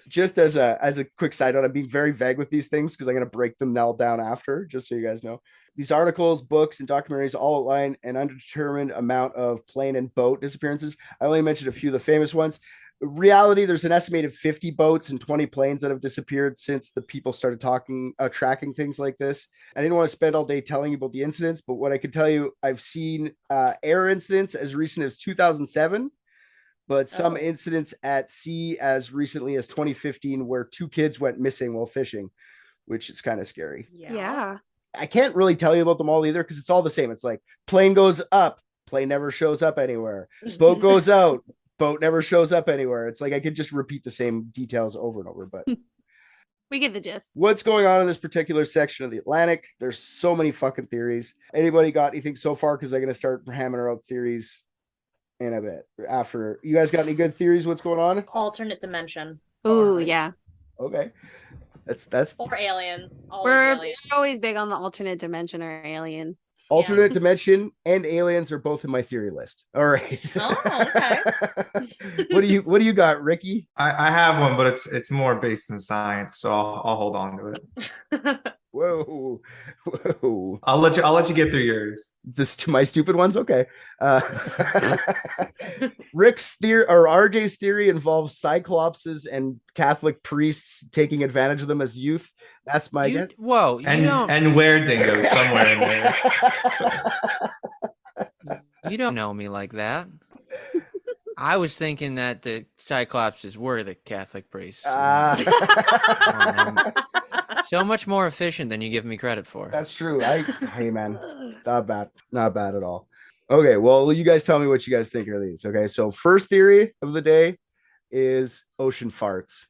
Just as a quick side note, I'm being very vague with these things because I'm going to break them now down after, just so you guys know. These articles, books, and documentaries all outline an undetermined amount of plane and boat disappearances. I only mentioned a few of the famous ones. In reality, there's an estimated 50 boats and 20 planes that have disappeared since the people started tracking things like this. I didn't want to spend all day telling you about the incidents, but what I can tell you, I've seen air incidents as recent as 2007. But some incidents at sea as recently as 2015 where 2 kids went missing while fishing, which is kind of scary. Yeah. I can't really tell you about them all either because it's all the same. It's like plane goes up, plane never shows up anywhere. Boat goes out, boat never shows up anywhere. It's like I could just repeat the same details over and over, but we get the gist. What's going on in this particular section of the Atlantic? There's so many fucking theories. Anybody got anything so far? Because I'm going to start hammering out theories in a bit after. You guys got any good theories? What's going on? Alternate dimension. Oh, yeah. Okay. That's or aliens. We're always big on the alternate dimension or alien. Alternate dimension and aliens are both in my theory list. All right. Oh, okay. What do you got, Ricky? I have one, but it's more based in science, so I'll hold on to it. Whoa. I'll let you get through yours. This to my stupid ones, okay. Rick's theory or RJ's theory involves cyclopses and Catholic priests taking advantage of them as youth. That's my guess. Whoa, and were-dingoes somewhere in there. You don't know me like that. I was thinking that the Cyclopses were the Catholic priests. So much more efficient than you give me credit for. That's true. Hey man, not bad at all. Okay, well, you guys tell me what you guys think of these. Okay, so first theory of the day is ocean farts.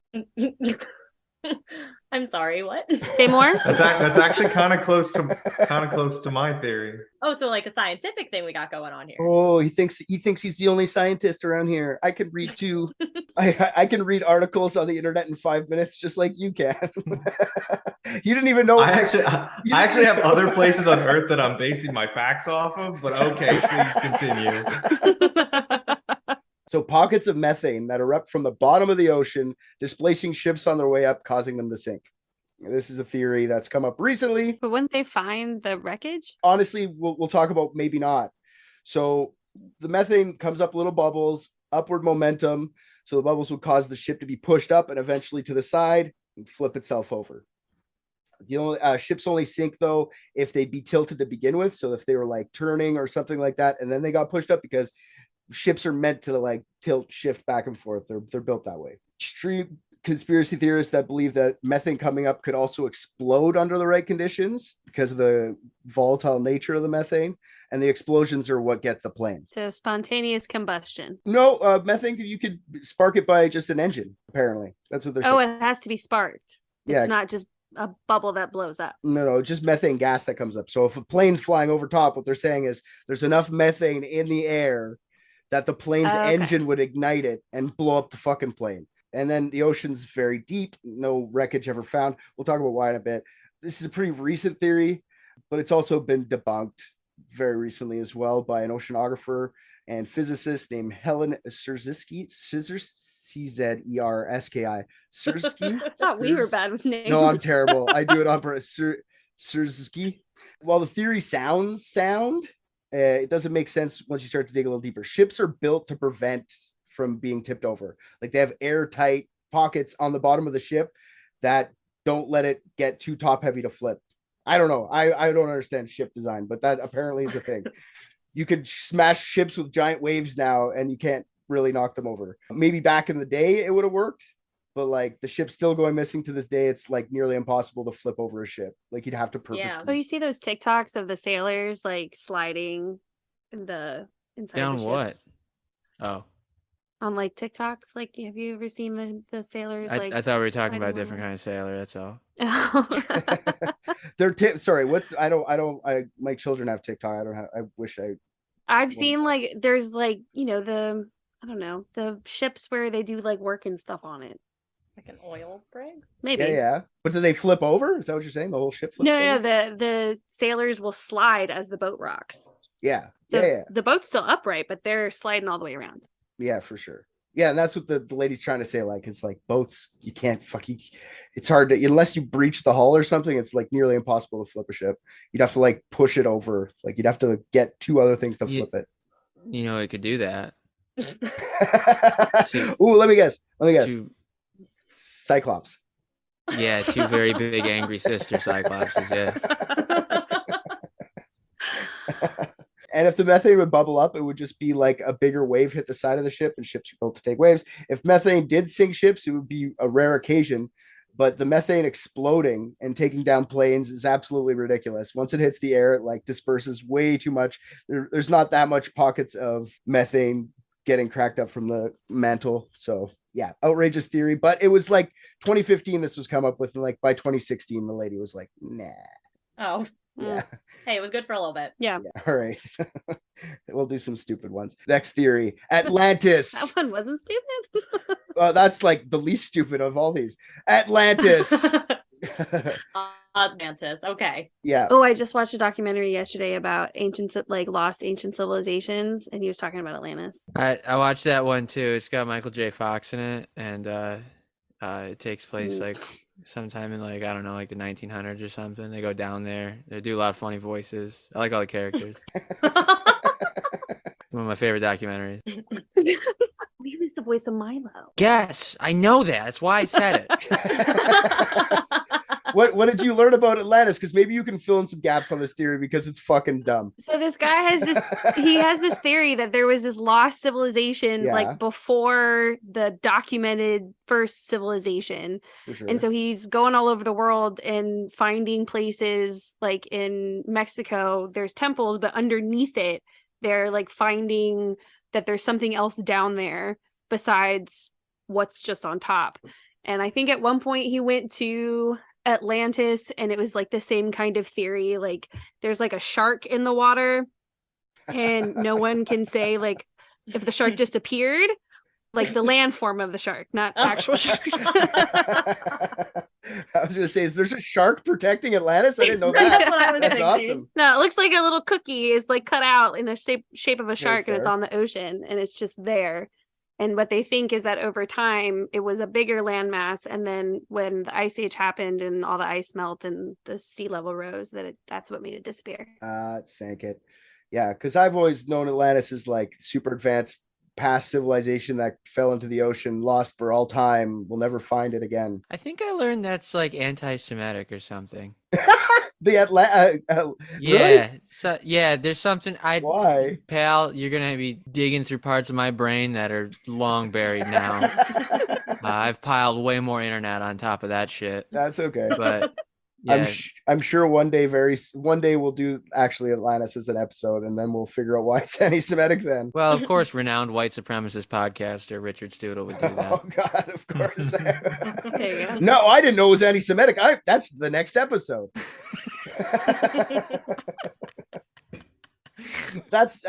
I'm sorry, what? Say more. That's actually kind of close to my theory. Oh, so like a scientific thing we got going on here. Oh, he thinks he's the only scientist around here. I could read too. I can read articles on the internet in 5 minutes, just like you can. You didn't even know. I actually have other places on Earth that I'm basing my facts off of. But okay, please continue. So pockets of methane that erupt from the bottom of the ocean, displacing ships on their way up, causing them to sink. This is a theory that's come up recently. But wouldn't they find the wreckage? Honestly, we'll talk about maybe not. So the methane comes up little bubbles, upward momentum. So the bubbles would cause the ship to be pushed up and eventually to the side and flip itself over. Ships only sink though if they'd be tilted to begin with. So if they were like turning or something like that, and then they got pushed up, because ships are meant to like tilt, shift back and forth. They're built that way. Extreme conspiracy theorists that believe that methane coming up could also explode under the right conditions because of the volatile nature of the methane, and the explosions are what get the planes. So spontaneous combustion. No, methane, you could spark it by just an engine, apparently. That's what they're saying. Oh, it has to be sparked. Yeah. It's not just a bubble that blows up. No, just methane gas that comes up. So if a plane's flying over top, what they're saying is there's enough methane in the air that the plane's engine would ignite it and blow up the fucking plane. And then the ocean's very deep, no wreckage ever found. We'll talk about why in a bit. This is a pretty recent theory, but it's also been debunked very recently as well by an oceanographer and physicist named Helen Czerski. Czerski. Czerski. I thought we were bad with names. No, I'm terrible. I do it on purpose. Czerski. While the theory sounds sound, it doesn't make sense once you start to dig a little deeper. Ships are built to prevent from being tipped over. Like they have airtight pockets on the bottom of the ship that don't let it get too top heavy to flip. I don't know. I don't understand ship design, but that apparently is a thing. You could smash ships with giant waves now and you can't really knock them over. Maybe back in the day it would have worked, but like the ship's still going missing to this day. It's like nearly impossible to flip over a ship. Like you'd have to purposely. Yeah. Oh, you see those TikToks of the sailors like sliding in the inside Down the ships? what? Oh. On like TikToks, like have you ever seen the sailors? I thought we were talking about a different kind of sailor. That's all. Sorry, my children have TikTok. I don't have. I wish I've seen like there's like the ships where they do like work and stuff on it. Like an oil rig? Maybe. Yeah. But do they flip over? Is that what you're saying? The whole ship flips over? No, the sailors will slide as the boat rocks. Yeah. So the boat's still upright, but they're sliding all the way around. Yeah, for sure. Yeah, and that's what the lady's trying to say. Like, it's like boats, you can't it's hard to, unless you breach the hull or something, it's like nearly impossible to flip a ship. You'd have to like push it over. Like you'd have to get two other things to flip it. You know, it could do that. Ooh, let me guess. Cyclops. Yeah, two very big angry sister cyclopses, yeah. And if the methane would bubble up, it would just be like a bigger wave hit the side of the ship, and ships are built to take waves. If methane did sink ships, it would be a rare occasion. But the methane exploding and taking down planes is absolutely ridiculous. Once it hits the air, it like disperses way too much. There's not that much pockets of methane getting cracked up from the mantle. So yeah, outrageous theory. But it was like 2015 this was come up with, and like by 2016 the lady was like, nah. Oh. Yeah. Hey, it was good for a little bit. Yeah. All right. We'll do some stupid ones. Next theory. Atlantis. That one wasn't stupid. That's like the least stupid of all these. Atlantis. Atlantis. Okay. Yeah. Oh, I just watched a documentary yesterday about lost ancient civilizations, and he was talking about Atlantis. I watched that one too. It's got Michael J. Fox in it, and it takes place like sometime in like, I don't know, like the 1900s or something. They go down there. They do a lot of funny voices. I like all the characters. One of my favorite documentaries. He was the voice of Milo. Yes, I know that. That's why I said it. What did you learn about Atlantis? Because maybe you can fill in some gaps on this theory because it's fucking dumb. So this guy has this theory that there was this lost civilization like before the documented first civilization. For sure. And so he's going all over the world and finding places like in Mexico, there's temples, but underneath it, they're like finding that there's something else down there besides what's just on top. And I think at one point he went to Atlantis, and it was like the same kind of theory. Like there's like a shark in the water, and no one can say like if the shark just appeared, like the land form of the shark, not actual sharks. I was gonna say, there's a shark protecting Atlantis? I didn't know that. That's awesome. No, it looks like a little cookie is like cut out in a shape of a shark, and it's on the ocean, and it's just there. And what they think is that over time, it was a bigger landmass. And then when the ice age happened and all the ice melt and the sea level rose, that's what made it disappear. It sank it. Yeah, because I've always known Atlantis as like super advanced past civilization that fell into the ocean, lost for all time. We'll never find it again. I think I learned that's like anti-Semitic or something. The Atlanta. Yeah. Really? So yeah, there's something Why? pal, you're gonna be digging through parts of my brain that are long buried now. I've piled way more internet on top of that shit. That's okay. But yeah. I'm sure one day we'll do actually Atlantis as an episode, and then we'll figure out why it's anti-Semitic then. Well, of course, renowned white supremacist podcaster Richard Studel would do that. Oh God, of course. There you go. No, I didn't know it was anti-Semitic. That's the next episode. That's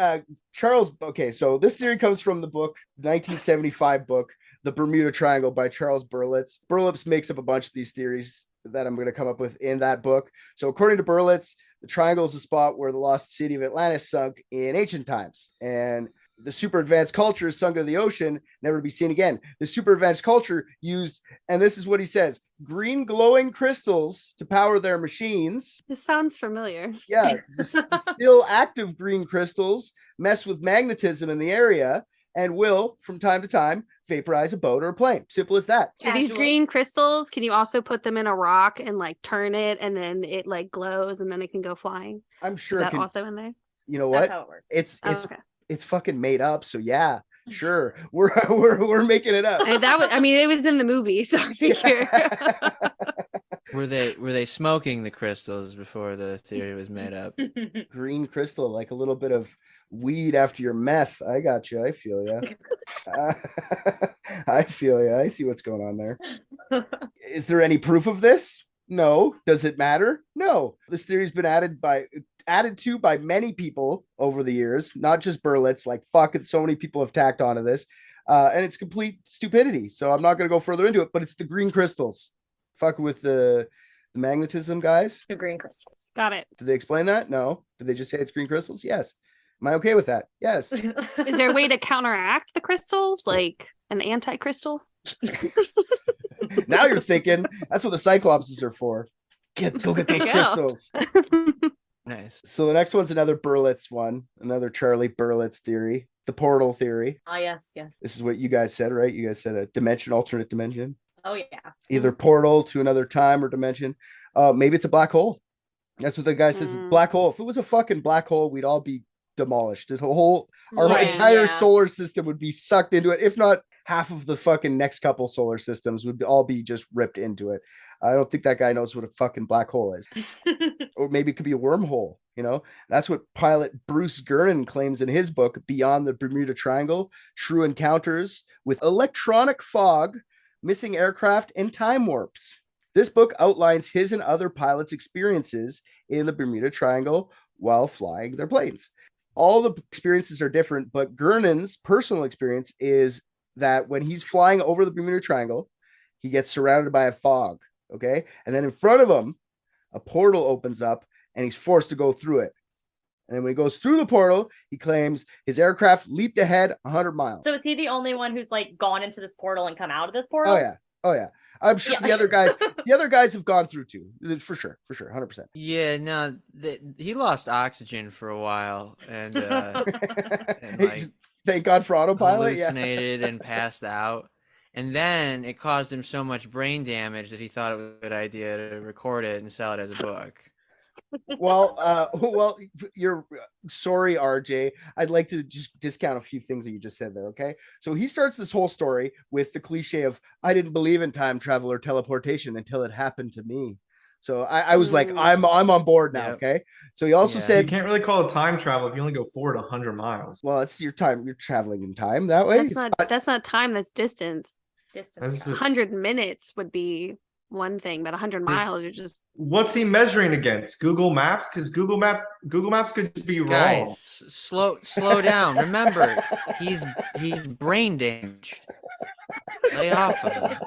Charles. Okay, so this theory comes from the book, 1975 book, The Bermuda Triangle by Charles Berlitz. Berlitz makes up a bunch of these theories that I'm going to come up with in that book. So according to Berlitz, the triangle is a spot where the lost city of Atlantis sunk in ancient times, and the super advanced culture sunk into the ocean, never to be seen again. The super advanced culture used, and this is what he says, green glowing crystals to power their machines. This sounds familiar. Yeah, the still active green crystals mess with magnetism in the area and will, from time to time, vaporize a boat or a plane. Simple as that. Are these green crystals, can you also put them in a rock and like turn it and then it like glows and then it can go flying? I'm sure Is it that can, also in there? you know That's what? how it works. It's fucking made up. So yeah, sure. We're making it up. It was in the movie, so I figure. Were they smoking the crystals before the theory was made up? Green crystal, like a little bit of weed after your meth. I got you. I feel you. I feel you. I see what's going on there. Is there any proof of this? No. Does it matter? No. This theory's been added to by many people over the years, not just Berlitz. Like fucking so many people have tacked onto this, and it's complete stupidity. So I'm not going to go further into it. But it's the green crystals. Fucking with the magnetism, guys. The green crystals. Got it. Did they explain that? No. Did they just say it's green crystals? Yes. Am I okay with that? Yes. Is there a way to counteract the crystals, like an anti-crystal? Now you're thinking. That's what the Cyclopses are for. Go get those crystals. Nice. So the next one's another Berlitz one, another Charlie Berlitz theory, the portal theory. Ah, yes. This is what you guys said, right? You guys said a dimension, alternate dimension. Oh yeah. Either portal to another time or dimension. Maybe it's a black hole. That's what the guy says. Black hole. If it was a fucking black hole, we'd all be demolished. Our entire solar system would be sucked into it. If not, half of the fucking next couple solar systems would all be just ripped into it. I don't think that guy knows what a fucking black hole is. Or maybe it could be a wormhole. You know, that's what pilot Bruce Gernon claims in his book, Beyond the Bermuda Triangle, True Encounters with Electronic Fog, Missing Aircraft, and Time Warps. This book outlines his and other pilots' experiences in the Bermuda Triangle while flying their planes. All the experiences are different, but Gernon's personal experience is that when he's flying over the Bermuda Triangle, he gets surrounded by a fog, okay? And then in front of him, a portal opens up and he's forced to go through it. And then when he goes through the portal, he claims his aircraft leaped ahead 100 miles. So is he the only one who's like gone into this portal and come out of this portal? Oh yeah. I'm sure the other guys have gone through too, for sure, 100%. Yeah, no, he lost oxygen for a while, and like, thank God for autopilot. Hallucinated and passed out, and then it caused him so much brain damage that he thought it was a good idea to record it and sell it as a book. Well, you're sorry, RJ. I'd like to just discount a few things that you just said there. Okay, so he starts this whole story with the cliche of "I didn't believe in time travel or teleportation until it happened to me." So I was like, I'm on board now. Yep. Okay, so he also said you can't really call it time travel if you only go forward 100 miles. Well, it's your time. You're traveling in time that way. That's not time. That's distance. Distance. 100 minutes would be one thing, but 100 miles, you're just. What's he measuring against? Google Maps? Because Google Maps could just be wrong. Guys, slow down. Remember, he's brain damaged. Lay off of him.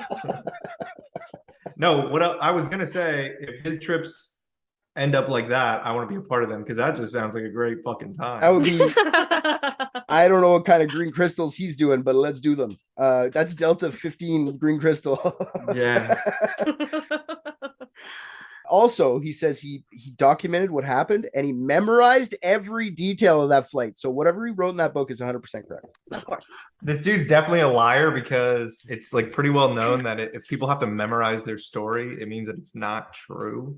No, what I was gonna say, if his trips end up like that, I want to be a part of them because that just sounds like a great fucking time. That would be. I don't know what kind of green crystals he's doing, but let's do them. That's Delta 15 green crystal. Yeah. Also, he says he documented what happened and he memorized every detail of that flight. So whatever he wrote in that book is 100% correct. Of course. This dude's definitely a liar because it's like pretty well known that if people have to memorize their story, it means that it's not true.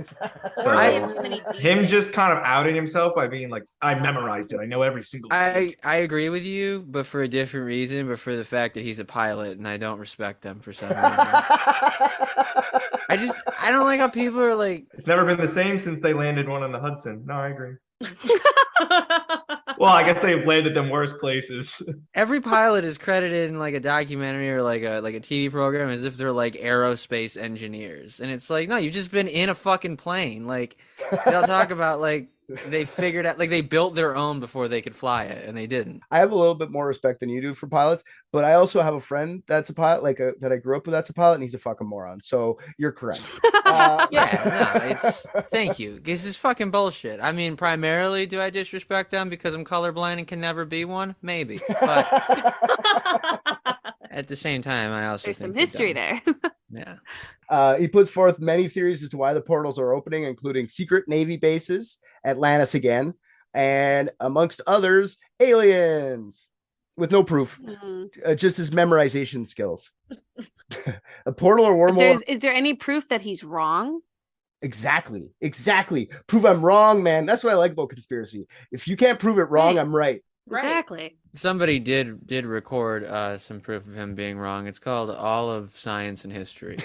So Or they have too many him details. just kind of outing himself by being like, I memorized it. I know every single detail. I agree with you, but for a different reason, but for the fact that he's a pilot and I don't respect him for some reason. I don't like how people are like, It's never been the same since they landed one on the Hudson. No, I agree. Well, I guess they've landed them worse places. every pilot is credited in like a documentary or like a TV program as if they're like aerospace engineers. And it's like, no, you've just been in a fucking plane. Like they'll talk about like they figured out, like they built their own before they could fly it, and they didn't. I have a little bit more respect than you do for pilots, but I also have a friend that's a pilot, that I grew up with that's a pilot, and he's a fucking moron. So you're correct. Yeah, no, it's thank you. This is fucking bullshit. I mean, primarily, do I disrespect them because I'm colorblind and can never be one? Maybe, but at the same time, I also There's think some they're history dumb. there. Yeah. He puts forth many theories as to why the portals are opening, including secret Navy bases, Atlantis again, and amongst others, aliens with no proof, just his memorization skills. A portal or wormhole. Is there any proof that he's wrong? Exactly. Prove I'm wrong, man. That's what I like about conspiracy. If you can't prove it wrong, I'm right. Right. Exactly. Somebody did record some proof of him being wrong. It's called All of Science and History.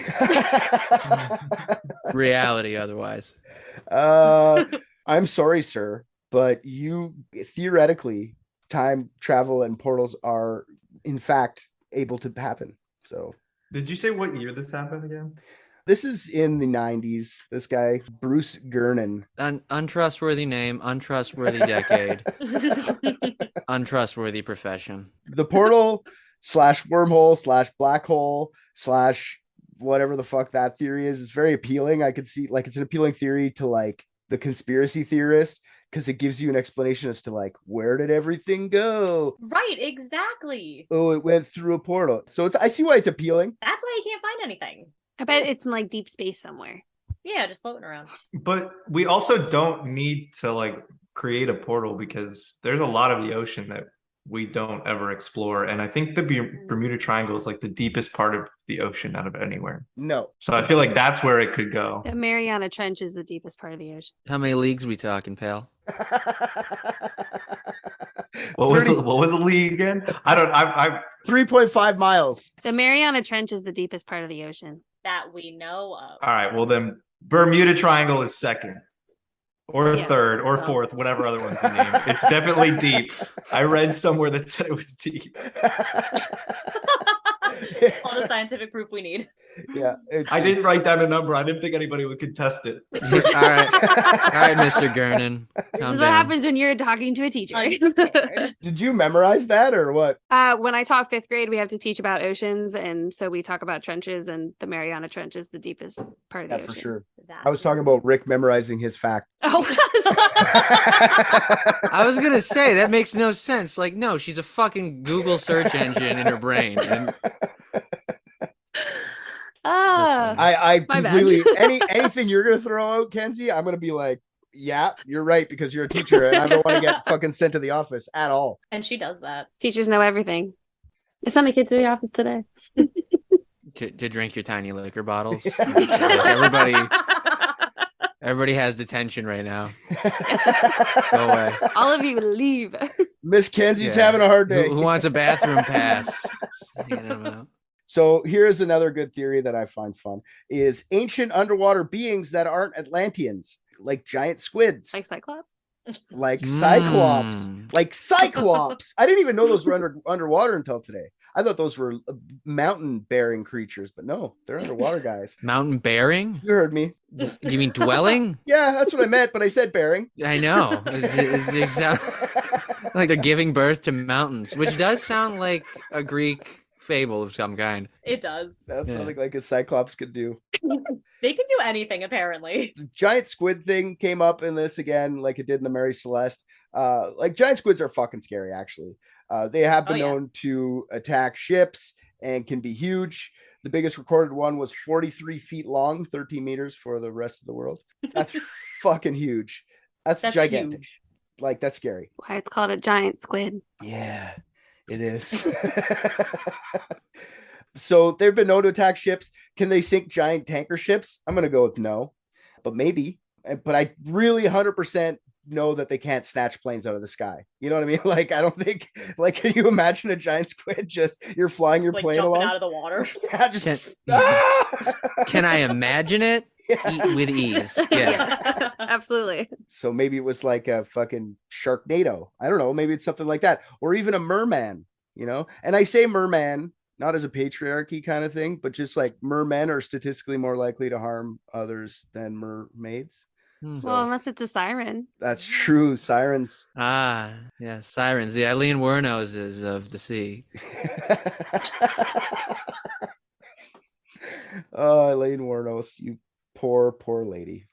Reality, otherwise. I'm sorry, sir, but you theoretically, time travel and portals are in fact able to happen. So, Did you say what year this happened again? this is in the 90s. This guy, Bruce Gernon. Untrustworthy name, untrustworthy decade, untrustworthy profession. The portal / wormhole / black hole / whatever the fuck that theory is very appealing. I could see like it's an appealing theory to like the conspiracy theorist because it gives you an explanation as to like where did everything go? Right, exactly. Oh, it went through a portal. So I see why it's appealing. That's why you can't find anything. I bet it's in like deep space somewhere. Yeah, just floating around. But we also don't need to like create a portal because there's a lot of the ocean that we don't ever explore. And I think the Bermuda Triangle is like the deepest part of the ocean out of anywhere. No. So I feel like that's where it could go. The Mariana Trench is the deepest part of the ocean. How many leagues we talking, pal? What was the league again? I 3.5 miles. The Mariana Trench is the deepest part of the ocean. That we know of. all right. Well, then Bermuda Triangle is second. Or Yeah. third or fourth, whatever other one's the name. It's definitely deep. I read somewhere that said it was deep. All the scientific proof we need. Yeah. I didn't write down a number. I didn't think anybody would contest it. All right, Mr. Gernon. This is what happens when you're talking to a teacher. Unprepared. Did you memorize that or what? When I taught fifth grade, we have to teach about oceans, and so we talk about trenches, and the Mariana Trench is the deepest part of the Yeah, ocean. for sure. That I was talking about Rick memorizing his fact. Oh, I was gonna say that makes no sense. Like, no, she's a fucking Google search engine in her brain. And I My bad. completely anything you're gonna throw out, Kenzie, I'm gonna be like, yeah, you're right, because you're a teacher and I don't want to get fucking sent to the office at all. And she does that. teachers know everything. I sent my kid to the office today. to drink your tiny liquor bottles. Everybody has detention right now. Go away. All of you leave. Miss Kenzie's Yeah. having a hard day. Who wants a bathroom pass? Hanging them out. So here's another good theory that I find fun is ancient underwater beings that aren't Atlanteans, like giant squids, Like Cyclops? like Cyclops, like Cyclops. I didn't even know those were underwater until today. I thought those were mountain bearing creatures, but no, they're underwater guys. Mountain bearing? You heard me. Do you mean dwelling? Yeah, that's what I meant, but I said bearing. I know. It sounds like they're giving birth to mountains, which does sound like a Greek fable of some kind. It does. That's Yeah. something like a Cyclops could do. They can do anything, apparently. The giant squid thing came up in this again, like it did in the Mary Celeste. Like giant squids are fucking scary, actually. They have been Oh, yeah. known to attack ships and can be huge. The biggest recorded one was 43 feet long, 13 meters for the rest of the world. That's fucking huge. That's gigantic. Huge. Like, that's scary. Why it's called a giant squid. Yeah, it is. So they've been known to attack ships. Can they sink giant tanker ships? I'm going to go with no, but maybe. But I really 100% know that they can't snatch planes out of the sky. You know what I mean? Like, I don't think, like, can you imagine a giant squid just, you're flying your Like plane jumping along? out of the water. Yeah, just. Can I imagine it? With ease. Yeah. Yes, absolutely. So maybe it was like a fucking Sharknado. I don't know. Maybe it's something like that. Or even a merman, you know? And I say merman, not as a patriarchy kind of thing, but just like mermen are statistically more likely to harm others than mermaids. So, Well, unless it's a siren. that's true. Sirens. Ah, yeah, sirens, the Eileen Wernoses of the sea. Oh, Elaine Warnos, you poor lady.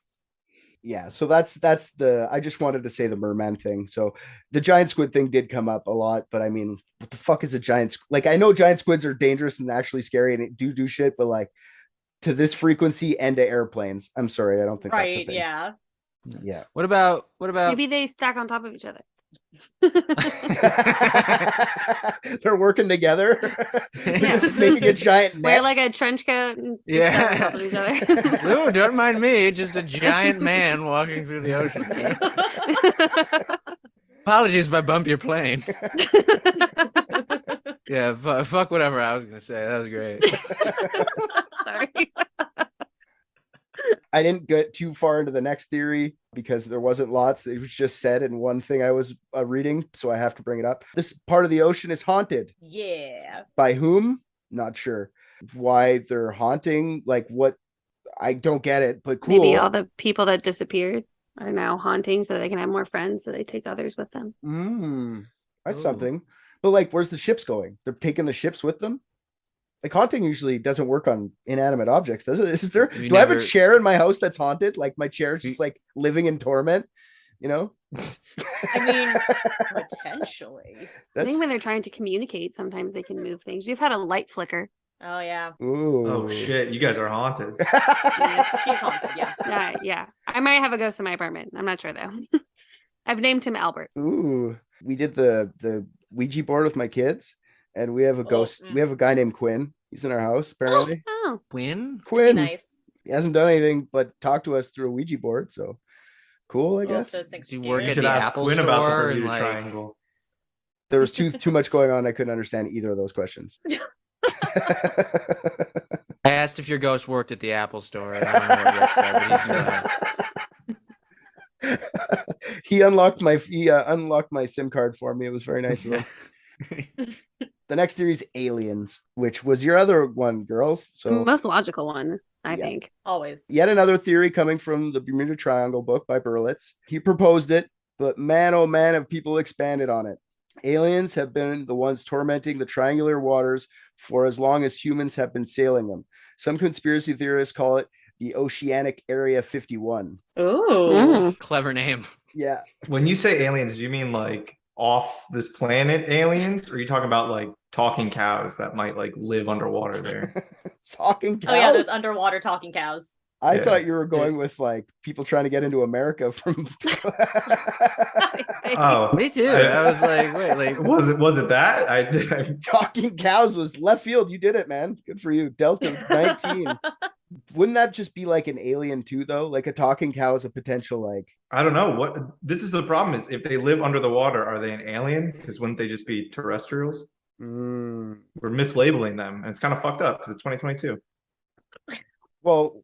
Yeah, so that's the, I just wanted to say the merman thing. So the giant squid thing did come up a lot, but I mean, what the fuck is a giant like, I know giant squids are dangerous and actually scary and do shit, but like to this frequency and to airplanes, I'm sorry, I don't think that's a Right, thing. yeah. What about Maybe they stack on top of each other. They're working together. They're just making a giant net. Wear like a trench coat and just stack on top of each other. Ooh, don't mind me, just a giant man walking through the ocean. Apologies if I bump your plane. Yeah, fuck whatever I was gonna say. That was great. Sorry. I didn't get too far into the next theory because there wasn't lots. It was just said in one thing I was reading, so I have to bring it up. This part of the ocean is haunted. Yeah. By whom? Not sure. Why they're haunting? Like, what? I don't get it, but cool. Maybe all the people that disappeared are now haunting so they can have more friends, so they take others with them. That's Ooh. something. But like, where's the ships going? They're taking the ships with them? Like, haunting usually doesn't work on inanimate objects, does it? Is there? Do I have a chair in my house that's haunted? Like, my chair's just like living in torment, you know? I mean, potentially. I think when they're trying to communicate, sometimes they can move things. We've had a light flicker. Oh, yeah. Ooh. Oh shit, you guys are haunted. She's haunted, yeah. Yeah. I might have a ghost in my apartment. I'm not sure, though. I've named him Albert. Ooh. We did the Ouija board with my kids, and we have a ghost. We have a guy named Quinn. He's in our house, apparently. Oh. Quinn? Quinn. Nice. He hasn't done anything but talk to us through a Ouija board, so cool, I guess. Those things Do you scare work me. at should the ask Apple Quinn about the Store Bermuda and, like- Triangle. There was too much going on. I couldn't understand either of those questions. I asked if your ghost worked at the Apple Store. I don't know what Rick said, but he's He unlocked my SIM card for me. It was very nice of him. The next series, Aliens, which was your other one, girls. So Most logical one, I Yeah. think. Always. yet another theory coming from the Bermuda Triangle book by Berlitz. He proposed it, but man, oh man, have people expanded on it. Aliens have been the ones tormenting the triangular waters for as long as humans have been sailing them. Some conspiracy theorists call it the Oceanic Area 51. Ooh. clever name. Yeah. When you say aliens, do you mean like off this planet aliens, or are you talking about like talking cows that might like live underwater there? Talking cows. Oh, yeah, those underwater talking cows. I Yeah. thought you were going with like people trying to get into America from. Oh, Me too. I was like, wait, like was it that? I Talking cows was left field. You did it, man. Good for you. Delta 19. Wouldn't that just be like an alien too, though? Like a talking cow is a potential like. I don't know what this is. The problem is if they live under the water, are they an alien? Because wouldn't they just be terrestrials? We're mislabeling them, and it's kind of fucked up because it's 2022. Well,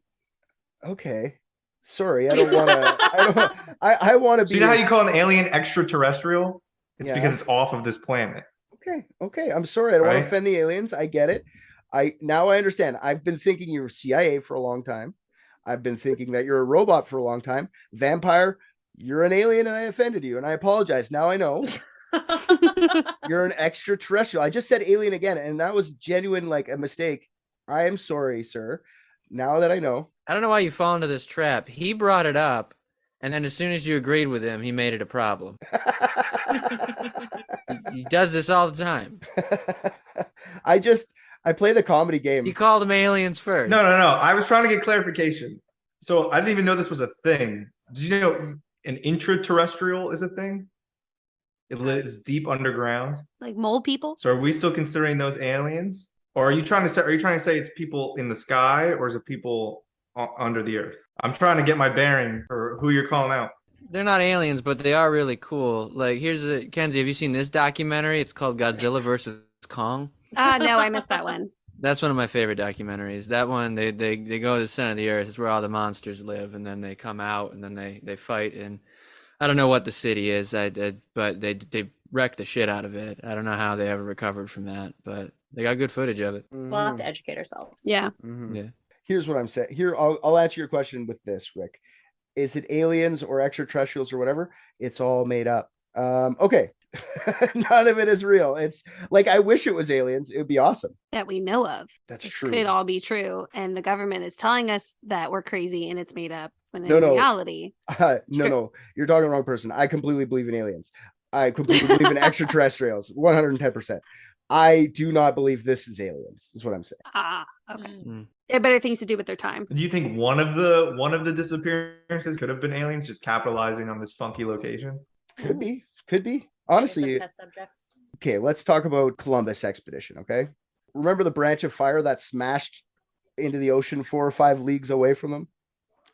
okay. Sorry, I don't want to. I want to So be. you know how you call an alien extraterrestrial? It's Yeah. because it's off of this planet. Okay. I'm sorry. I don't want Right? to offend the aliens. I get it. I understand. I've been thinking you're CIA for a long time. I've been thinking that you're a robot for a long time. Vampire, you're an alien, and I offended you, and I apologize. Now I know you're an extraterrestrial. I just said alien again, and that was genuine, like a mistake. I am sorry, sir. Now that I know. I don't know why you fall into this trap. He brought it up, and then as soon as you agreed with him, he made it a problem. He does this all the time. I just I play the comedy game. You called them aliens first. No. I was trying to get clarification. So I didn't even know this was a thing. Did you know an intraterrestrial is a thing? It lives deep underground. Like mole people? So are we still considering those aliens? Or are you trying to say it's people in the sky, or is it people under the earth? I'm trying to get my bearing for who you're calling out. They're not aliens, but they are really cool. Like, Kenzie, have you seen this documentary? It's called Godzilla versus Kong. No, I missed that one. That's one of my favorite documentaries. That one, they go to the center of the earth. It's where all the monsters live, and then they come out, and then they fight. And I don't know what the city is, but they wrecked the shit out of it. I don't know how they ever recovered from that, but they got good footage of it. We'll have to educate ourselves. Yeah. Mm-hmm. Yeah. Here's what I'm saying. Here, I'll answer your question with this, Rick. Is it aliens or extraterrestrials or whatever? It's all made up. Okay. None of it is real. It's like, I wish it was aliens. It would be awesome. That we know of. That's It true. could all be true. And the government is telling us that we're crazy and it's made up. When in No. reality. No. You're talking to the wrong person. I completely believe in aliens. I completely believe in extraterrestrials. 110%. I do not believe this is aliens, is what I'm saying. Okay. Mm. They have better things to do with their time. Do you think one of the disappearances could have been aliens just capitalizing on this funky location? Could be. Maybe Honestly, some test subjects. okay, let's talk about Columbus expedition, okay? Remember the branch of fire that smashed into the ocean 4 or 5 leagues away from them?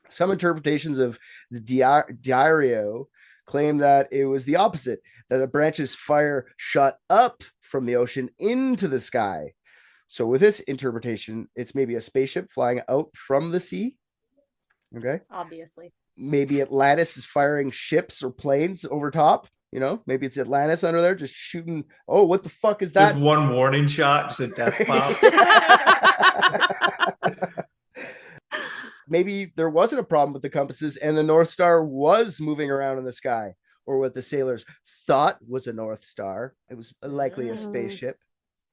Some interpretations of the Diario claim that it was the opposite, that the branch's fire shot up from the ocean into the sky. So with this interpretation, it's maybe a spaceship flying out from the sea. Okay. Obviously. Maybe Atlantis is firing ships or planes over top. You know, maybe it's Atlantis under there just shooting. Oh, what the fuck is that? Just one warning shot, just a death pop. Maybe there wasn't a problem with the compasses and the North Star was moving around in the sky, or what the sailors thought was a North Star. It was likely a spaceship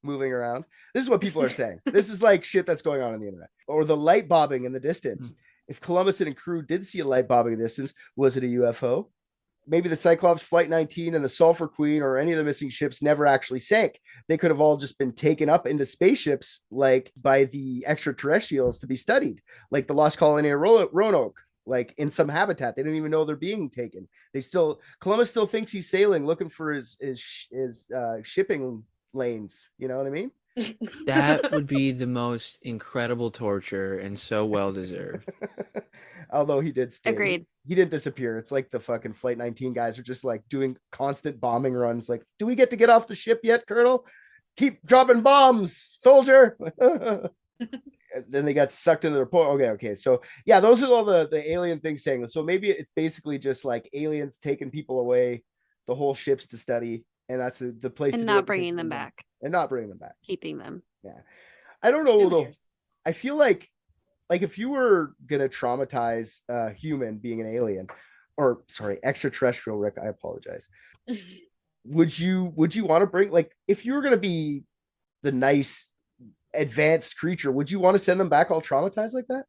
moving around. This is what people are saying. This is like shit that's going on the internet. Or the light bobbing in the distance. If Columbus and crew did see a light bobbing in the distance, was it a UFO? Maybe the Cyclops, Flight 19, and the Sulphur Queen, or any of the missing ships never actually sank. They could have all just been taken up into spaceships, like by the extraterrestrials to be studied, like the lost colony of Roanoke, like in some habitat. They didn't even know they're being taken. Columbus still thinks he's sailing, looking for his shipping lanes. You know what I mean? That would be the most incredible torture and so well deserved. Although he did stay. Agreed. He didn't disappear. It's like the fucking Flight 19 guys are just like doing constant bombing runs. Like, do we get to get off the ship yet, Colonel? Keep dropping bombs, soldier. Then they got sucked into their port. Okay. So yeah, those are all the alien things saying. So maybe it's basically just like aliens taking people away, the whole ships to study, and that's the place. And to not bringing them back. And not bringing them back. Keeping them. Yeah. I don't know though. Souvenirs. I feel like if you were gonna traumatize a human being an alien, or sorry, extraterrestrial, Rick, I apologize. Would you want to bring, like, if you were gonna be the nice advanced creature, would you want to send them back all traumatized like that?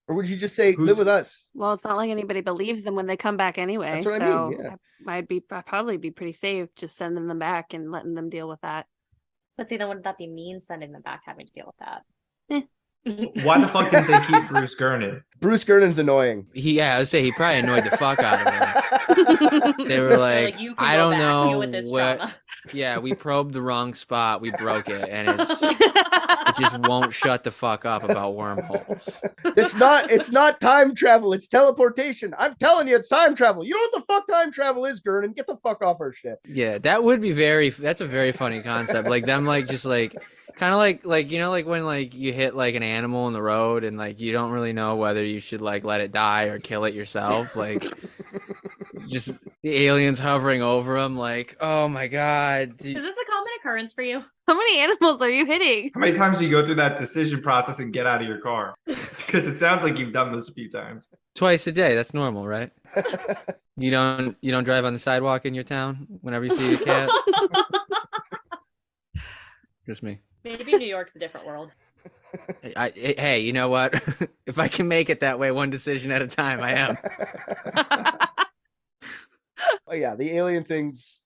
Or would you just say, live with us? Well, it's not like anybody believes them when they come back anyway. That's what so I mean, yeah. I'd probably be pretty safe just sending them back and letting them deal with that. But see, then wouldn't that be mean sending them back, having to deal with that? Why the fuck didn't they keep Bruce Gernon? Bruce Gernon's annoying. I would say he probably annoyed the fuck out of him. They were like, you can I go don't back, know deal with this what. trauma. Yeah, we probed the wrong spot. We broke it, and it just won't shut the fuck up about wormholes. It's not time travel, it's teleportation. I'm telling you, it's time travel. You know what the fuck time travel is, Gernon? Get the fuck off our ship. Yeah, that would be that's a very funny concept. Like them, like just like kind of like you know, like when like you hit like an animal in the road and like you don't really know whether you should like let it die or kill it yourself. Like just the aliens hovering over them, like, oh my god. Is this a common occurrence for you? How many animals are you hitting? How many times do you go through that decision process and get out of your car? Because it sounds like you've done this a few times. Twice a day. That's normal, right? You don't drive on the sidewalk in your town whenever you see a cat? Just me. Maybe New York's a different world. Hey, you know what? If I can make it that way, one decision at a time, I am. yeah, the alien thing's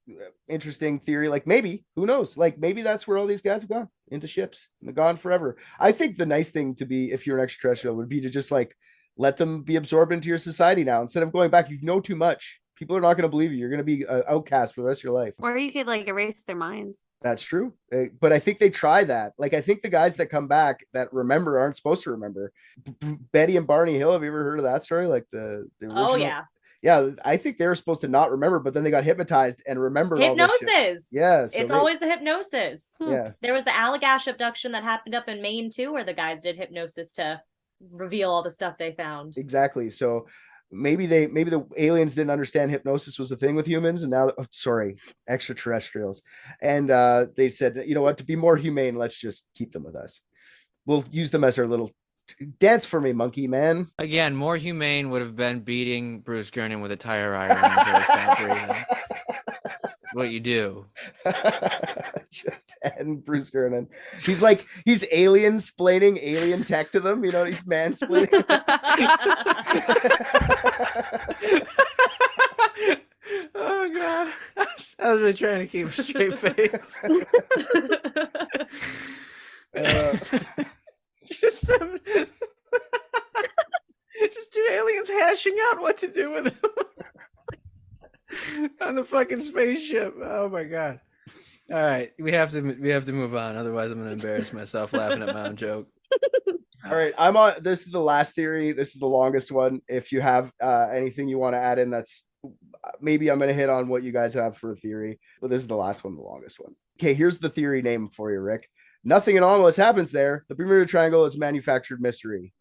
interesting theory. Like maybe, who knows? Like maybe that's where all these guys have gone, into ships and gone forever. I think the nice thing to be, if you're an extraterrestrial, would be to just like let them be absorbed into your society now. Instead of going back, you know too much. People are not going to believe you. You're going to be an outcast for the rest of your life. Or you could like erase their minds. That's true. But I think they try that. Like, I think the guys that come back that remember aren't supposed to remember. Betty and Barney Hill. Have you ever heard of that story? Like the original? Oh, yeah. Yeah, I think they were supposed to not remember, but then they got hypnotized and remembered all this shit. Hypnosis. Yeah. So It's always the hypnosis. Yeah. There was the Allagash abduction that happened up in Maine too, where the guys did hypnosis to reveal all the stuff they found. Exactly. So maybe the aliens didn't understand hypnosis was a thing with humans, and now, extraterrestrials. And they said, you know what, to be more humane, let's just keep them with us. We'll use them as our little dance for me, monkey man. Again, more humane would have been beating Bruce Gernon with a tire iron until he stopped breathing. What you do. Just and Bruce Gernon. He's alien-splaining alien tech to them. You know, he's mansplaining. Oh God. I was really trying to keep a straight face. Just two aliens hashing out what to do with him on the fucking spaceship. Oh my God. All right, we have to move on, otherwise I'm gonna embarrass myself laughing at my own joke. All right, this is the last theory. This is the longest one. If you have anything you want to add in, that's maybe I'm gonna hit on what you guys have for a theory, but this is the last one, the longest one. Okay, here's the theory name for you, Rick. Nothing anomalous happens there. The Bermuda Triangle is manufactured mystery.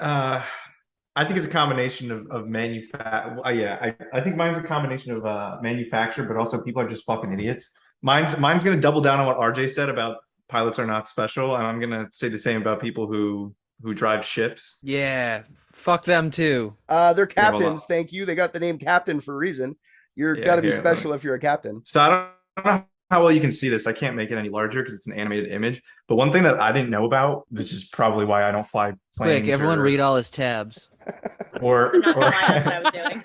I think it's a combination of manufacture. I think mine's a combination of manufacture, but also people are just fucking idiots. Mine's going to double down on what RJ said about pilots are not special, and I'm going to say the same about people who drive ships. Yeah, fuck them too. They're captains. Thank you. They got the name captain for a reason. You're got to be special if you're a captain. So I don't know how well you can see this. I can't make it any larger because it's an animated image. But one thing that I didn't know about, which is probably why I don't fly planes. Quick, everyone read all his tabs. That's what I was doing.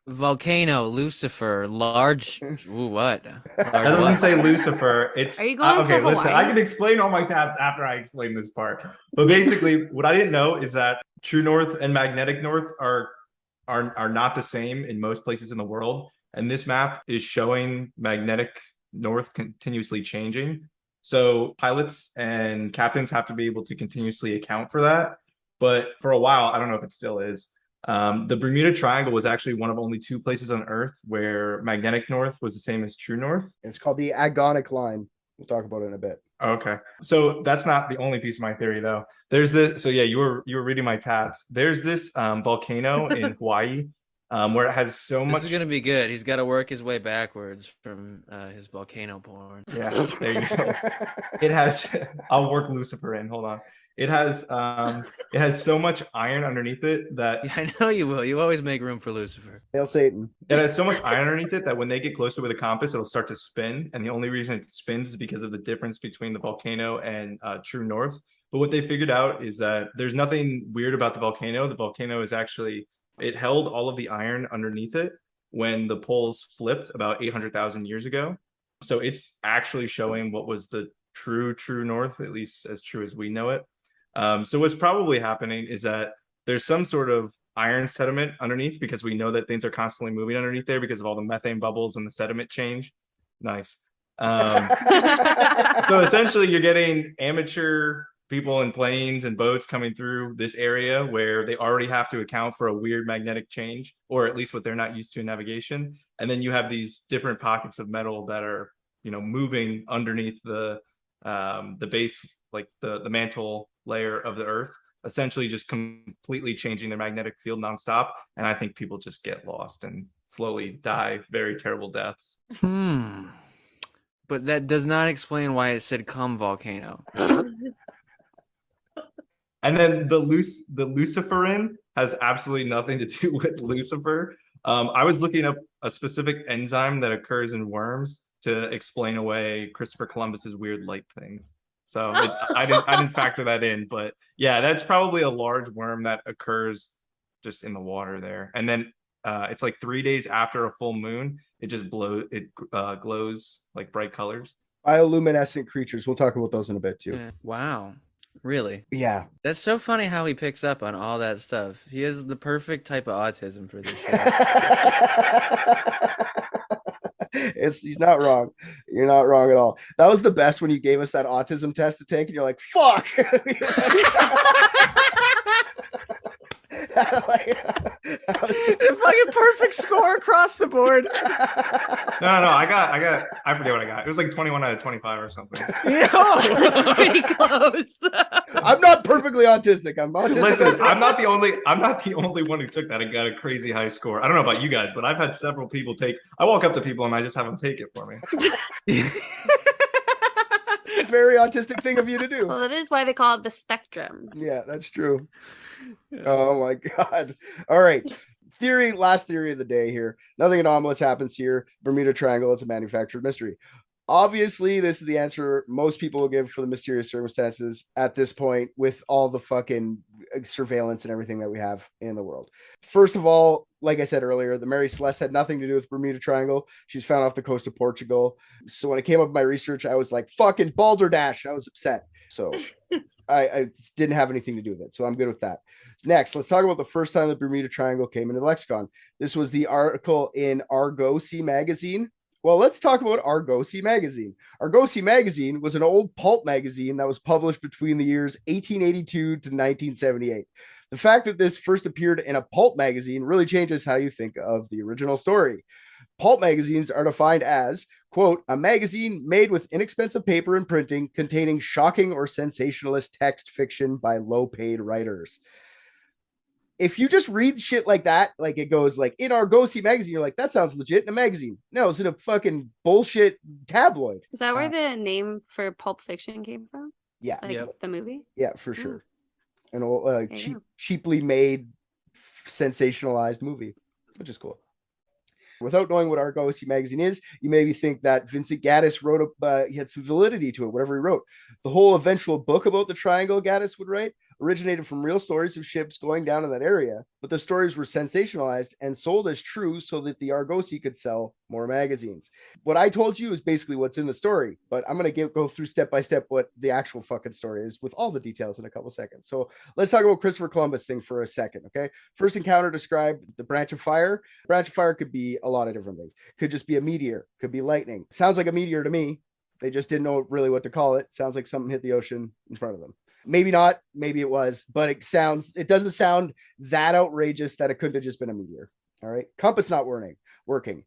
Volcano, Lucifer, large. Ooh, what? That doesn't say Lucifer. It's Are you going okay. to Listen, Hawaii? I can explain all my tabs after I explain this part. But basically, what I didn't know is that true north and magnetic north are not the same in most places in the world. And this map is showing magnetic north continuously changing. So pilots and captains have to be able to continuously account for that. But for a while, I don't know if it still is. The Bermuda Triangle was actually one of only two places on Earth where magnetic north was the same as true north. It's called the agonic line. We'll talk about it in a bit. Okay. So that's not the only piece of my theory, though. There's this. So yeah, you were reading my tabs. There's this volcano in Hawaii where it has so much. This is gonna be good. He's got to work his way backwards from his volcano porn. Yeah, there you go. It has. I'll work Lucifer in. Hold on. It has so much iron underneath it that Yeah, I know you will. You always make room for Lucifer. Hail Satan. it has so much iron underneath it that when they get closer with a compass, it'll start to spin. And the only reason it spins is because of the difference between the volcano and true north. But what they figured out is that there's nothing weird about the volcano. The volcano is actually, it held all of the iron underneath it when the poles flipped about 800,000 years ago. So it's actually showing what was the true north, at least as true as we know it. So what's probably happening is that there's some sort of iron sediment underneath, because we know that things are constantly moving underneath there because of all the methane bubbles and the sediment change. Nice. So essentially you're getting amateur people in planes and boats coming through this area where they already have to account for a weird magnetic change, or at least what they're not used to in navigation. And then you have these different pockets of metal that are, moving underneath the base, like the mantle layer of the Earth, essentially just completely changing their magnetic field nonstop. And I think people just get lost and slowly die very terrible deaths. But that does not explain why it said "come volcano." And then the luciferin has absolutely nothing to do with Lucifer. I was looking up a specific enzyme that occurs in worms to explain away Christopher Columbus's weird light thing. So I didn't factor that in, but yeah, that's probably a large worm that occurs just in the water there. And then it's like 3 days after a full moon, it just glows like bright colors. Bioluminescent creatures. We'll talk about those in a bit too. Yeah. Wow. Really? Yeah. That's so funny how he picks up on all that stuff. He has the perfect type of autism for this show. He's not wrong. You're not wrong at all. That was the best when you gave us that autism test to take, and you're like, "Fuck." A fucking perfect score across the board. No, I forget what I got. It was like 21 out of 25 or something. That's pretty close. I'm not perfectly autistic. I'm autistic. Listen, I'm not the only one who took that and got a crazy high score. I don't know about you guys, but I've had several people take. I walk up to people and I just have them take it for me. Very autistic thing of you to do. Well, that is why they call it the spectrum. Yeah, that's true. Oh my God. All right. Last theory of the day here. Nothing anomalous happens here. Bermuda Triangle is a manufactured mystery. Obviously, this is the answer most people will give for the mysterious circumstances at this point with all the fucking surveillance and everything that we have in the world. First of all, like I said earlier, the Mary Celeste had nothing to do with Bermuda Triangle. She's found off the coast of Portugal. So when it came up with my research, I was like, fucking balderdash. I was upset. So I didn't have anything to do with it. So I'm good with that. Next, let's talk about the first time the Bermuda Triangle came into the lexicon. This was the article in Argosy magazine. Well, let's talk about Argosy magazine. Argosy magazine was an old pulp magazine that was published between the years 1882 to 1978. The fact that this first appeared in a pulp magazine really changes how you think of the original story. Pulp magazines are defined as, quote, a magazine made with inexpensive paper and printing containing shocking or sensationalist text fiction by low-paid writers. If you just read shit like that, like it goes like in Argosy magazine, you're like, that sounds legit in a magazine. No, it's in a fucking bullshit tabloid. Is that where the name for Pulp Fiction came from? Yeah. Like the movie? Yeah, for sure. An cheaply made, sensationalized movie, which is cool. Without knowing what Argosy magazine is, you maybe think that Vincent Gaddis wrote he had some validity to it, whatever he wrote. The whole eventual book about the triangle Gaddis would write originated from real stories of ships going down in that area, but the stories were sensationalized and sold as true so that the Argosy could sell more magazines. What I told you is basically what's in the story, but I'm going to go through step by step what the actual fucking story is with all the details in a couple seconds. So let's talk about Christopher Columbus thing for a second, okay? First encounter described the branch of fire. Branch of fire could be a lot of different things. Could just be a meteor, could be lightning. Sounds like a meteor to me. They just didn't know really what to call it. Sounds like something hit the ocean in front of them. Maybe not, maybe it was, but it doesn't sound that outrageous that it couldn't have just been a meteor. All right. Compass not working.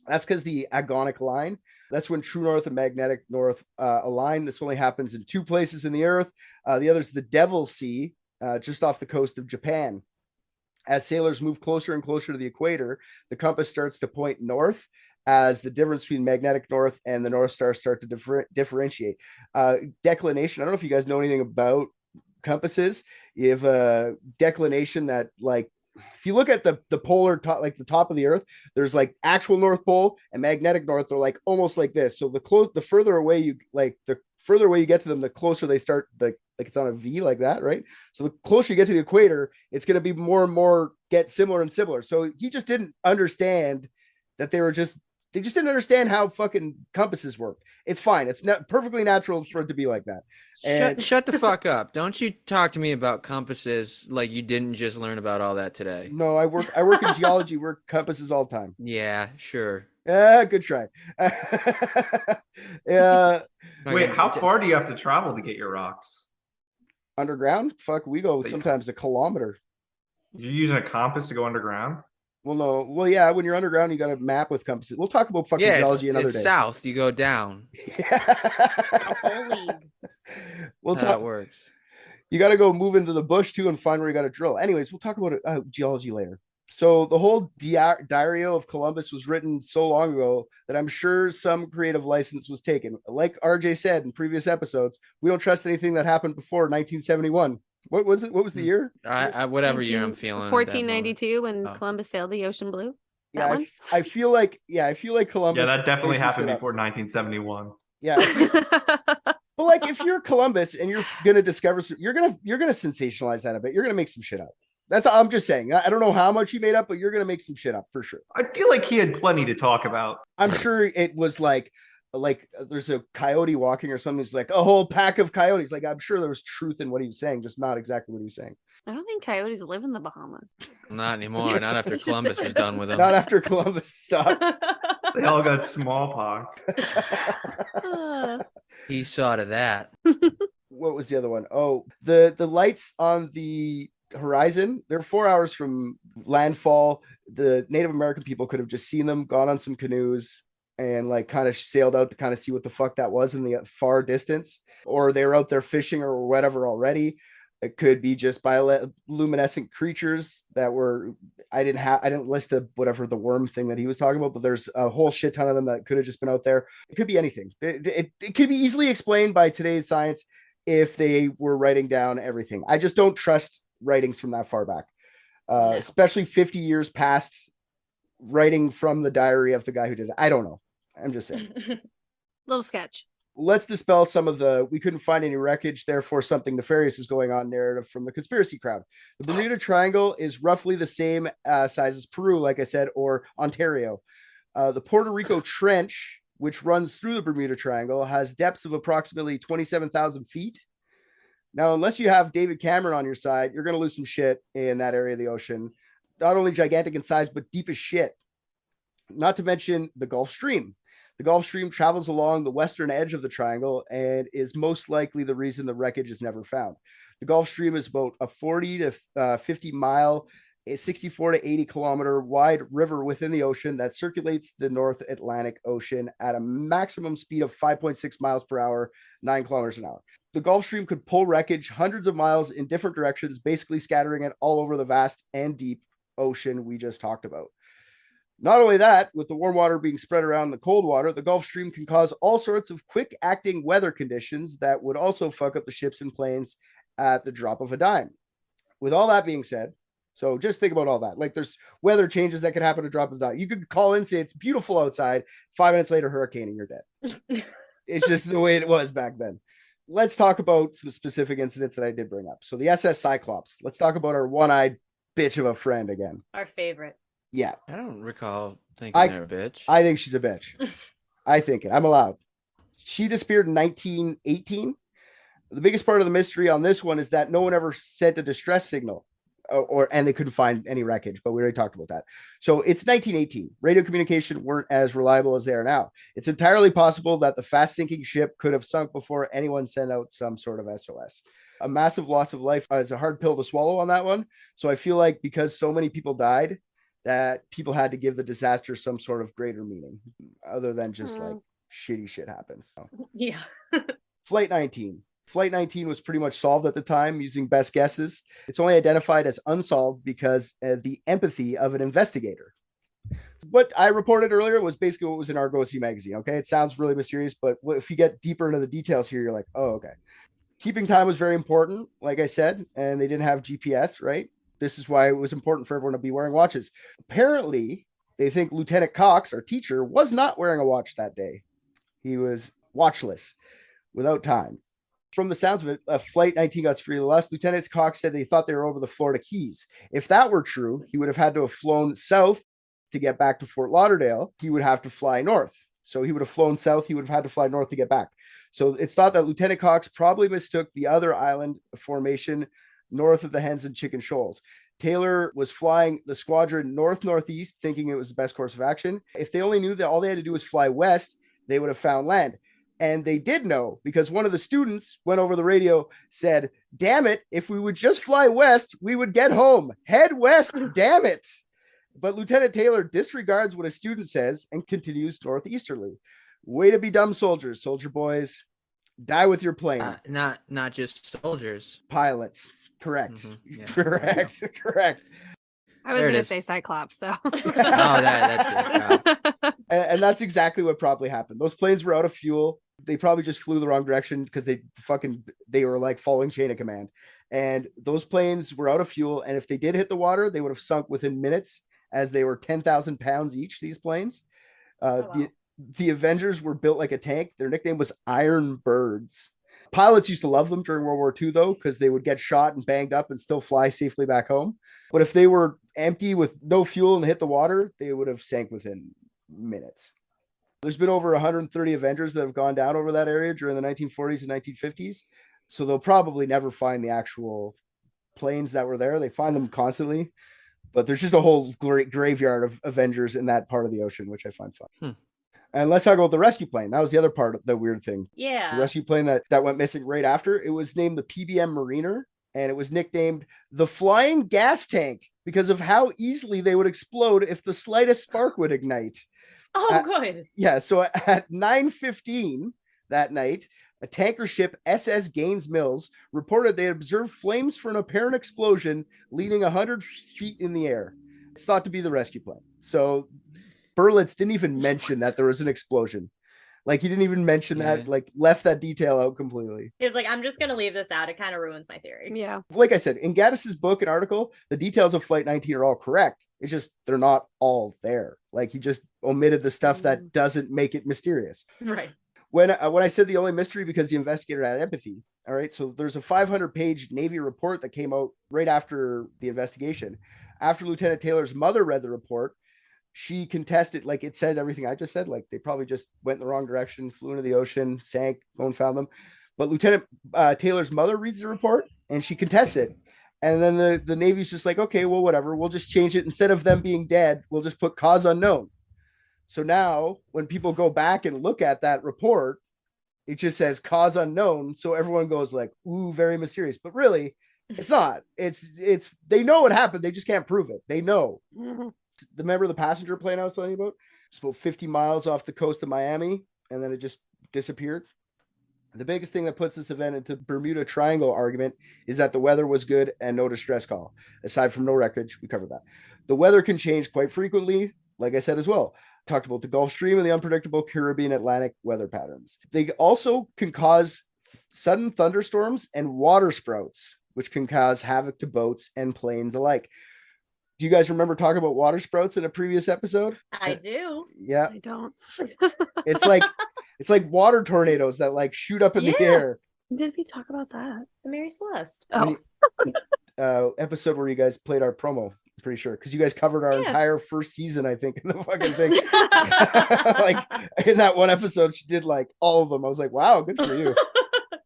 That's because the agonic line, that's when true north and magnetic north align. This only happens in two places in the earth. The other is the Devil's Sea, just off the coast of Japan. As sailors move closer and closer to the equator, the compass starts to point north as the difference between magnetic north and the North Star start to differentiate. Declination, I don't know if you guys know anything about compasses. You have a declination that, like, if you look at the polar top, like the top of the earth, there's like actual North Pole and magnetic north. They're like almost like this. So the further away you get to them, the closer they start, like it's on a V like that, right? So the closer you get to the equator, it's going to be more and more get similar and similar. So he just didn't understand that they just didn't understand how fucking compasses work. It's fine. It's not perfectly natural for it to be like that. And Shut the fuck up. Don't you talk to me about compasses like you didn't just learn about all that today. No, I work in geology, work compasses all the time. Yeah, sure. Good try. Wait, how far do you have to travel to get your rocks? Underground? Fuck, we go sometimes a kilometer. You're using a compass to go underground? Well, no. Well, yeah, when you're underground, you got a map with compasses. We'll talk about fucking geology another day. South, you go down. We'll talk. How it works. You got to go move into the bush too and find where you got to drill. Anyways, we'll talk about geology later. So the whole Diary of Columbus was written so long ago that I'm sure some creative license was taken. Like RJ said in previous episodes, we don't trust anything that happened before 1971. What was it? What was the year? Whatever year I'm feeling. 1492 when Columbus sailed the ocean blue. I feel like Columbus. Yeah, that definitely happened before 1971. Yeah. But like, if you're Columbus and you're gonna discover, you're gonna sensationalize that a bit. You're gonna make some shit up. That's I'm just saying. I don't know how much he made up, but you're gonna make some shit up for sure. I feel like he had plenty to talk about. I'm sure it was like there's a coyote walking or something. It's like a whole pack of coyotes. Like I'm sure there was truth in what he was saying, just not exactly what he was saying. I don't think coyotes live in the Bahamas. Not anymore. Not after Columbus was done with them. Not after Columbus stopped. They all got smallpox. He saw to that. What was the other one? Oh, the lights on the horizon. They're 4 hours from landfall. The Native American people could have just seen them, gone on some canoes, and like kind of sailed out to kind of see what the fuck that was in the far distance, or they were out there fishing or whatever already. It could be just bioluminescent creatures that were. I didn't list whatever the worm thing that he was talking about, but there's a whole shit ton of them that could have just been out there. It could be anything. It could be easily explained by today's science if they were writing down everything. I just don't trust writings from that far back, especially 50 years past writing from the diary of the guy who did it. I don't know. I'm just saying. Little sketch. Let's dispel some of we couldn't find any wreckage, therefore something nefarious is going on narrative from the conspiracy crowd. The Bermuda Triangle is roughly the same size as Peru, like I said, or Ontario. The Puerto Rico Trench, which runs through the Bermuda Triangle, has depths of approximately 27,000 feet. Now, unless you have David Cameron on your side, you're going to lose some shit in that area of the ocean. Not only gigantic in size, but deep as shit. Not to mention the Gulf Stream. The Gulf Stream travels along the western edge of the triangle and is most likely the reason the wreckage is never found. The Gulf Stream is about a 40 to 50 mile, 64 to 80 kilometer wide river within the ocean that circulates the North Atlantic Ocean at a maximum speed of 5.6 miles per hour, 9 kilometers an hour. The Gulf Stream could pull wreckage hundreds of miles in different directions, basically scattering it all over the vast and deep ocean we just talked about. Not only that, with the warm water being spread around the cold water, the Gulf Stream can cause all sorts of quick-acting weather conditions that would also fuck up the ships and planes at the drop of a dime. With all that being said, so just think about all that. Like there's weather changes that could happen to drop of a dime. You could call in, say it's beautiful outside, 5 minutes later, hurricane, and you're dead. It's just the way it was back then. Let's talk about some specific incidents that I did bring up. So the SS Cyclops. Let's talk about our one-eyed bitch of a friend again. Our favorite. Yeah. I don't recall thinking they're a bitch. I think she's a bitch. I think it. I'm allowed. She disappeared in 1918. The biggest part of the mystery on this one is that no one ever sent a distress signal, and they couldn't find any wreckage, but we already talked about that. So it's 1918. Radio communication weren't as reliable as they are now. It's entirely possible that the fast sinking ship could have sunk before anyone sent out some sort of SOS. A massive loss of life is a hard pill to swallow on that one. So I feel like because so many people died, that people had to give the disaster some sort of greater meaning other than just like shitty shit happens. So. Yeah. Flight 19. Flight 19 was pretty much solved at the time using best guesses. It's only identified as unsolved because of the empathy of an investigator. What I reported earlier was basically what was in Argosy magazine. Okay. It sounds really mysterious, but if you get deeper into the details here, you're like, oh, okay. Keeping time was very important, like I said, and they didn't have GPS, right? This is why it was important for everyone to be wearing watches. Apparently, they think Lieutenant Cox, our teacher, was not wearing a watch that day. He was watchless, without time. From the sounds of it, Flight 19 got severely lost. Lieutenant Cox said they thought they were over the Florida Keys. If that were true, he would have had to have flown south to get back to Fort Lauderdale. He would have to fly north. So he would have flown south. He would have had to fly north to get back. So it's thought that Lieutenant Cox probably mistook the other island formation north of the Hens and Chicken Shoals. Taylor was flying the squadron north-northeast, thinking it was the best course of action. If they only knew that all they had to do was fly west, they would have found land. And they did know, because one of the students went over the radio, said, damn it, if we would just fly west, we would get home. Head west, damn it. But Lieutenant Taylor disregards what a student says and continues northeasterly. Way to be dumb soldiers, soldier boys. Die with your plane. Not just soldiers. Pilots. Correct. Mm-hmm. Yeah. Correct. I was going to say Cyclops, so. That's it. And that's exactly what probably happened. Those planes were out of fuel. They probably just flew the wrong direction because they were like following chain of command. And those planes were out of fuel. And if they did hit the water, they would have sunk within minutes, as they were 10,000 pounds each, these planes. Wow. The Avengers were built like a tank. Their nickname was Iron Birds. Pilots used to love them during World War II, though, because they would get shot and banged up and still fly safely back home. But if they were empty with no fuel and hit the water, they would have sank within minutes. There's been over 130 Avengers that have gone down over that area during the 1940s and 1950s. So they'll probably never find the actual planes that were there. They find them constantly, but there's just a whole great graveyard of Avengers in that part of the ocean, which I find fun. And let's talk about the rescue plane. That was the other part of the weird thing. Yeah. The rescue plane that went missing right after. It was named the PBM Mariner, and it was nicknamed the Flying Gas Tank because of how easily they would explode if the slightest spark would ignite. Oh, good. Yeah. So at 9:15 that night, a tanker ship, SS Gaines Mills, reported they observed flames for an apparent explosion leading 100 feet in the air. It's thought to be the rescue plane. So Berlitz didn't even mention that there was an explosion. Like, he didn't even mention that, like, left that detail out completely. He was like, I'm just going to leave this out. It kind of ruins my theory. Yeah. Like I said, in Gaddis's book and article, the details of Flight 19 are all correct. It's just they're not all there. Like, he just omitted the stuff that doesn't make it mysterious. Right. When I said the only mystery because the investigator had empathy, all right, so there's a 500-page Navy report that came out right after the investigation. After Lieutenant Taylor's mother read the report, she contested, like, it said everything I just said, like they probably just went in the wrong direction, flew into the ocean, sank, no one found them. But Lieutenant Taylor's mother reads the report and she contests it. And then the Navy's just like, okay, well, whatever, we'll just change it. Instead of them being dead, we'll just put cause unknown. So now when people go back and look at that report, it just says cause unknown. So everyone goes like, ooh, very mysterious. But really, it's not. It's they know what happened. They just can't prove it. They know. Remember the passenger plane I was telling you about? It's about 50 miles off the coast of Miami, and then it just disappeared. The biggest thing that puts this event into Bermuda Triangle argument is that the weather was good and no distress call. Aside from no wreckage, we covered that. The weather can change quite frequently, like I said as well. Talked about the Gulf Stream and the unpredictable Caribbean Atlantic weather patterns. They also can cause sudden thunderstorms and water sprouts, which can cause havoc to boats and planes alike. Do you guys remember talking about water sprouts in a previous episode? I do. Yeah. I don't. It's like water tornadoes that like shoot up in the air. Did we talk about that? The Mary Celeste. Oh. Episode where you guys played our promo, I'm pretty sure, because you guys covered our entire first season, I think, in the fucking thing. Like in that one episode, she did like all of them. I was like, wow, good for you.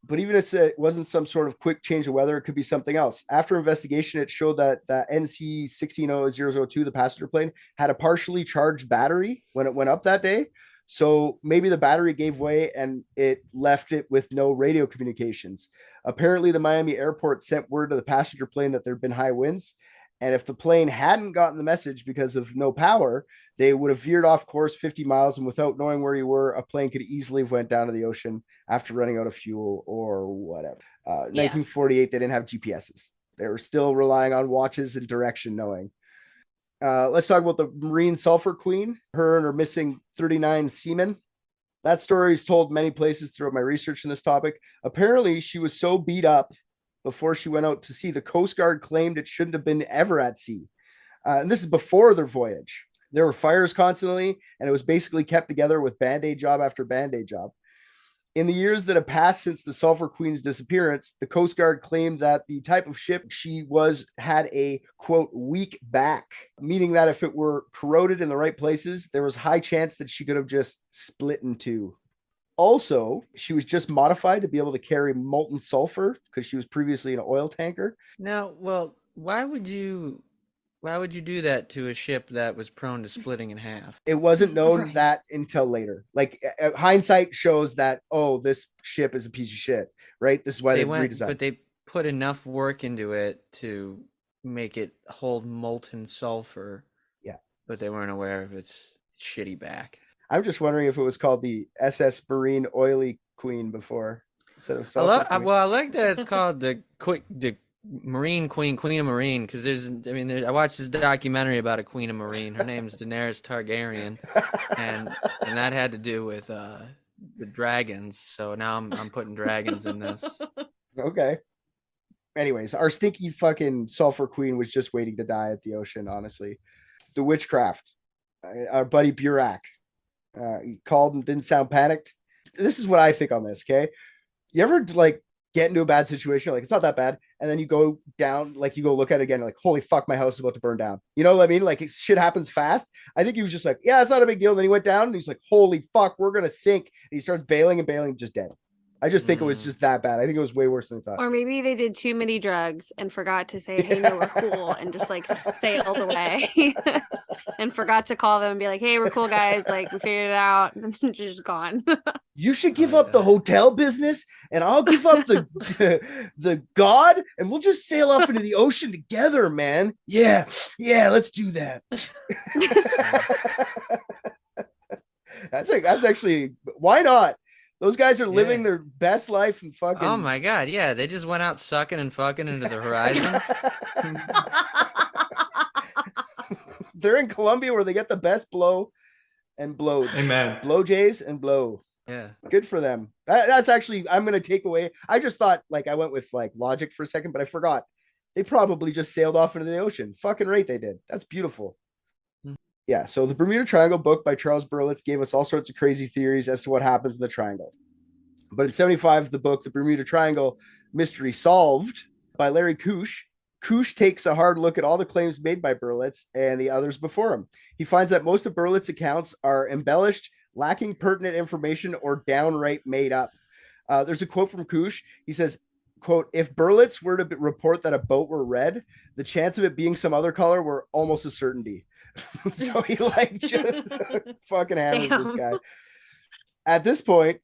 But even if it wasn't some sort of quick change of weather, it could be something else. After investigation, it showed that NC 16002, the passenger plane, had a partially charged battery when it went up that day. So maybe the battery gave way and it left it with no radio communications. Apparently, the Miami airport sent word to the passenger plane that there had been high winds. And if the plane hadn't gotten the message because of no power, they would have veered off course 50 miles. And without knowing where you were, a plane could easily have went down to the ocean after running out of fuel or whatever. 1948, they didn't have GPSs. They were still relying on watches and direction knowing. Let's talk about the Marine Sulphur Queen, her and her missing 39 seamen. That story is told many places throughout my research in this topic. Apparently, she was so beat up before she went out to sea, the Coast Guard claimed it shouldn't have been ever at sea. And this is before their voyage. There were fires constantly, and it was basically kept together with Band-Aid job after Band-Aid job. In the years that have passed since the Sulphur Queen's disappearance, the Coast Guard claimed that the type of ship she was had a, quote, weak back, meaning that if it were corroded in the right places, there was high chance that she could have just split in two. Also, she was just modified to be able to carry molten sulfur because she was previously an oil tanker. Now, well, why would you do that to a ship that was prone to splitting in half? It wasn't known that until later. Like hindsight shows that, oh, this ship is a piece of shit, right? This is why they redesigned. But they put enough work into it to make it hold molten sulfur. Yeah. But they weren't aware of its shitty back. I'm just wondering if it was called the SS Marine Oily Queen before instead of Sulphur Queen. Well, I like that it's called the Marine Queen, Queen of Marine, because I watched this documentary about a Queen of Marine. Her name's Daenerys Targaryen, and that had to do with the dragons. So now I'm putting dragons in this. Okay. Anyways, our stinky fucking Sulphur Queen was just waiting to die at the ocean, honestly. The witchcraft. Our buddy Burak. He called and didn't sound panicked. This is what I think on this, okay? You ever like get into a bad situation, like it's not that bad, and then you go down, like you go look at it again, like holy fuck, my house is about to burn down. You know what I mean? Like shit happens fast. I think he was just like, yeah, it's not a big deal. Then he went down and he's like, holy fuck, we're gonna sink. And he starts bailing, just dead. I just think it was just that bad. I think it was way worse than I thought. Or maybe they did too many drugs and forgot to say, hey, no, we're cool, and just like sailed away and forgot to call them and be like, hey, we're cool, guys. Like, we figured it out. And just gone. You should give up the hotel business and I'll give up the God and we'll just sail off into the ocean together, man. Yeah, let's do that. That's actually, why not? Those guys are living their best life and fucking. Oh my god, yeah, they just went out sucking and fucking into the horizon. They're in Colombia where they get the best blow and blow. Amen. Blow jays and blow. Yeah, good for them. That's actually, I'm gonna take away. I just thought like I went with like logic for a second, but I forgot. They probably just sailed off into the ocean. Fucking right, they did. That's beautiful. Yeah, so the Bermuda Triangle book by Charles Berlitz gave us all sorts of crazy theories as to what happens in the triangle. But in 75, the book, The Bermuda Triangle Mystery Solved by Larry Kusch takes a hard look at all the claims made by Berlitz and the others before him. He finds that most of Berlitz's accounts are embellished, lacking pertinent information, or downright made up. There's a quote from Kusch. He says, quote, if Berlitz were to report that a boat were red, the chance of it being some other color were almost a certainty. So he like just fucking hammers this guy. At this point,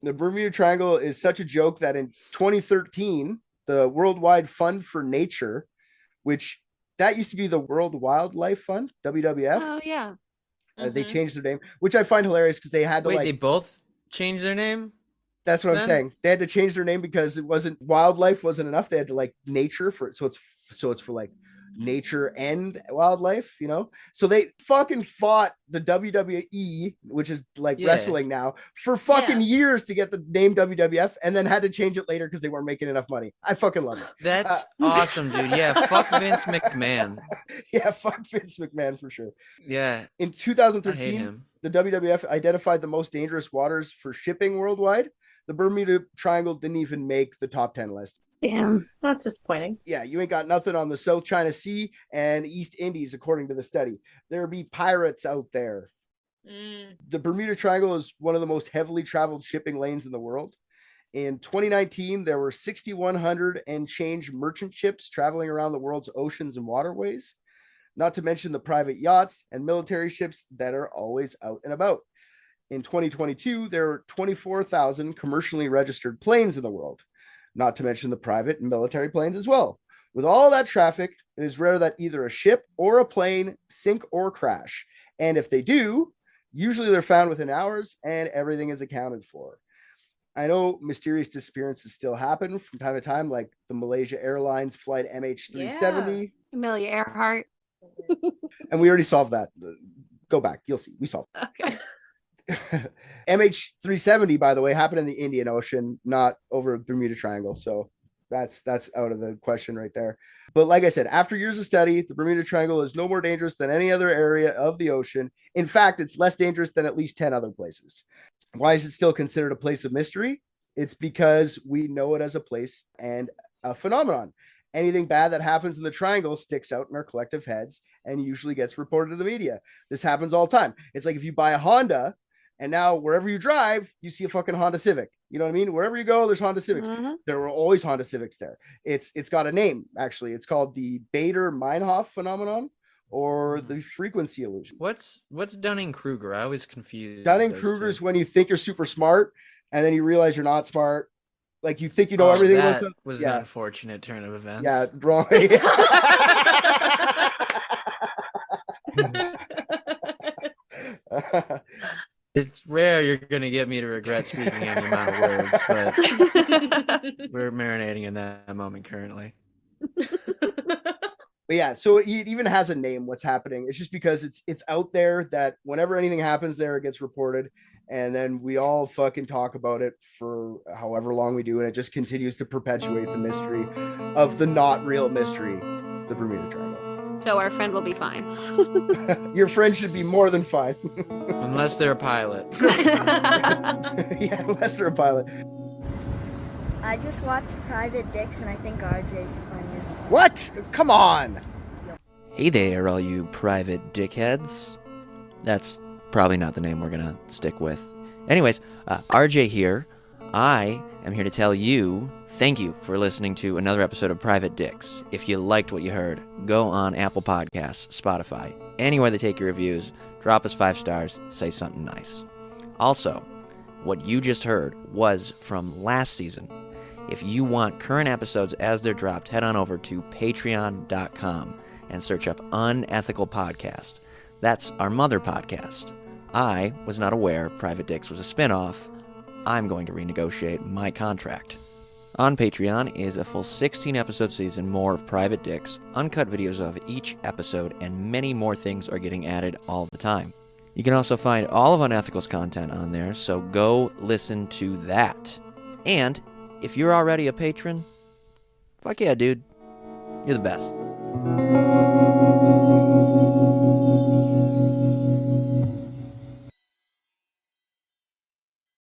the Bermuda Triangle is such a joke that in 2013, the Worldwide Fund for Nature, which that used to be the World Wildlife Fund, WWF. Oh yeah. They changed their name, which I find hilarious because they had to they both changed their name. That's what I'm saying. They had to change their name because it wasn't wildlife wasn't enough. They had to like nature for it. So it's for like nature and wildlife, you know? So they fucking fought the WWE, which is like wrestling now, for fucking years to get the name WWF, and then had to change it later because they weren't making enough money. I fucking love it. That's awesome, dude. Yeah, fuck Vince McMahon. Yeah, fuck Vince McMahon for sure. Yeah. In 2013, the WWF identified the most dangerous waters for shipping worldwide. The Bermuda Triangle didn't even make the top 10 list. Damn, that's disappointing. Yeah, you ain't got nothing on the South China Sea and East Indies, according to the study. There be pirates out there. The Bermuda Triangle is one of the most heavily traveled shipping lanes in the world. In 2019, there were 6,100 and change merchant ships traveling around the world's oceans and waterways, not to mention the private yachts and military ships that are always out and about. In 2022, there are 24,000 commercially registered planes in the world, not to mention the private and military planes as well. With all that traffic, it is rare that either a ship or a plane sink or crash. And if they do, usually they're found within hours and everything is accounted for. I know mysterious disappearances still happen from time to time, like the Malaysia Airlines flight MH370. Amelia Earhart. And we already solved that. Go back. You'll see. We solved it. Okay. MH370, by the way, happened in the Indian Ocean, not over Bermuda Triangle. So that's out of the question right there. But like I said, after years of study, the Bermuda Triangle is no more dangerous than any other area of the ocean. In fact, it's less dangerous than at least 10 other places. Why is it still considered a place of mystery? It's because we know it as a place and a phenomenon. Anything bad that happens in the triangle sticks out in our collective heads and usually gets reported to the media. This happens all the time. It's like if you buy a Honda, and now wherever you drive, you see a fucking Honda Civic. You know what I mean? Wherever you go, there's Honda Civics. There were always Honda Civics there. It's got a name, actually. It's called the Bader-Meinhof phenomenon or the frequency illusion. What's Dunning-Kruger? I always confuse. Dunning-Kruger is when you think you're super smart and then you realize you're not smart. Like you think you know everything. That was an unfortunate turn of events. Yeah, wrong. It's rare you're going to get me to regret speaking any amount of words, but we're marinating in that moment currently. But yeah, so it even has a name, what's happening. It's just because it's out there that whenever anything happens there, it gets reported. And then we all fucking talk about it for however long we do. And it just continues to perpetuate the mystery of the not real mystery, the Bermuda Triangle. So our friend will be fine. Your friend should be more than fine. Unless they're a pilot. Yeah, unless they're a pilot. I just watched Private Dicks, and I think RJ's the funniest. What? Come on. Hey there, all you private dickheads. That's probably not the name we're gonna stick with. Anyways, RJ here. I am here to tell you thank you for listening to another episode of Private Dicks. If you liked what you heard, go on Apple Podcasts, Spotify, anywhere they take your reviews, drop us 5 stars, say something nice. Also, what you just heard was from last season. If you want current episodes as they're dropped, head on over to patreon.com and search up Unethical Podcast. That's our mother podcast. I was not aware Private Dicks was a spinoff. I'm going to renegotiate my contract. On Patreon is a full 16-episode season, more of Private Dicks, uncut videos of each episode, and many more things are getting added all the time. You can also find all of Unethical's content on there, so go listen to that. And if you're already a patron, fuck yeah, dude. You're the best.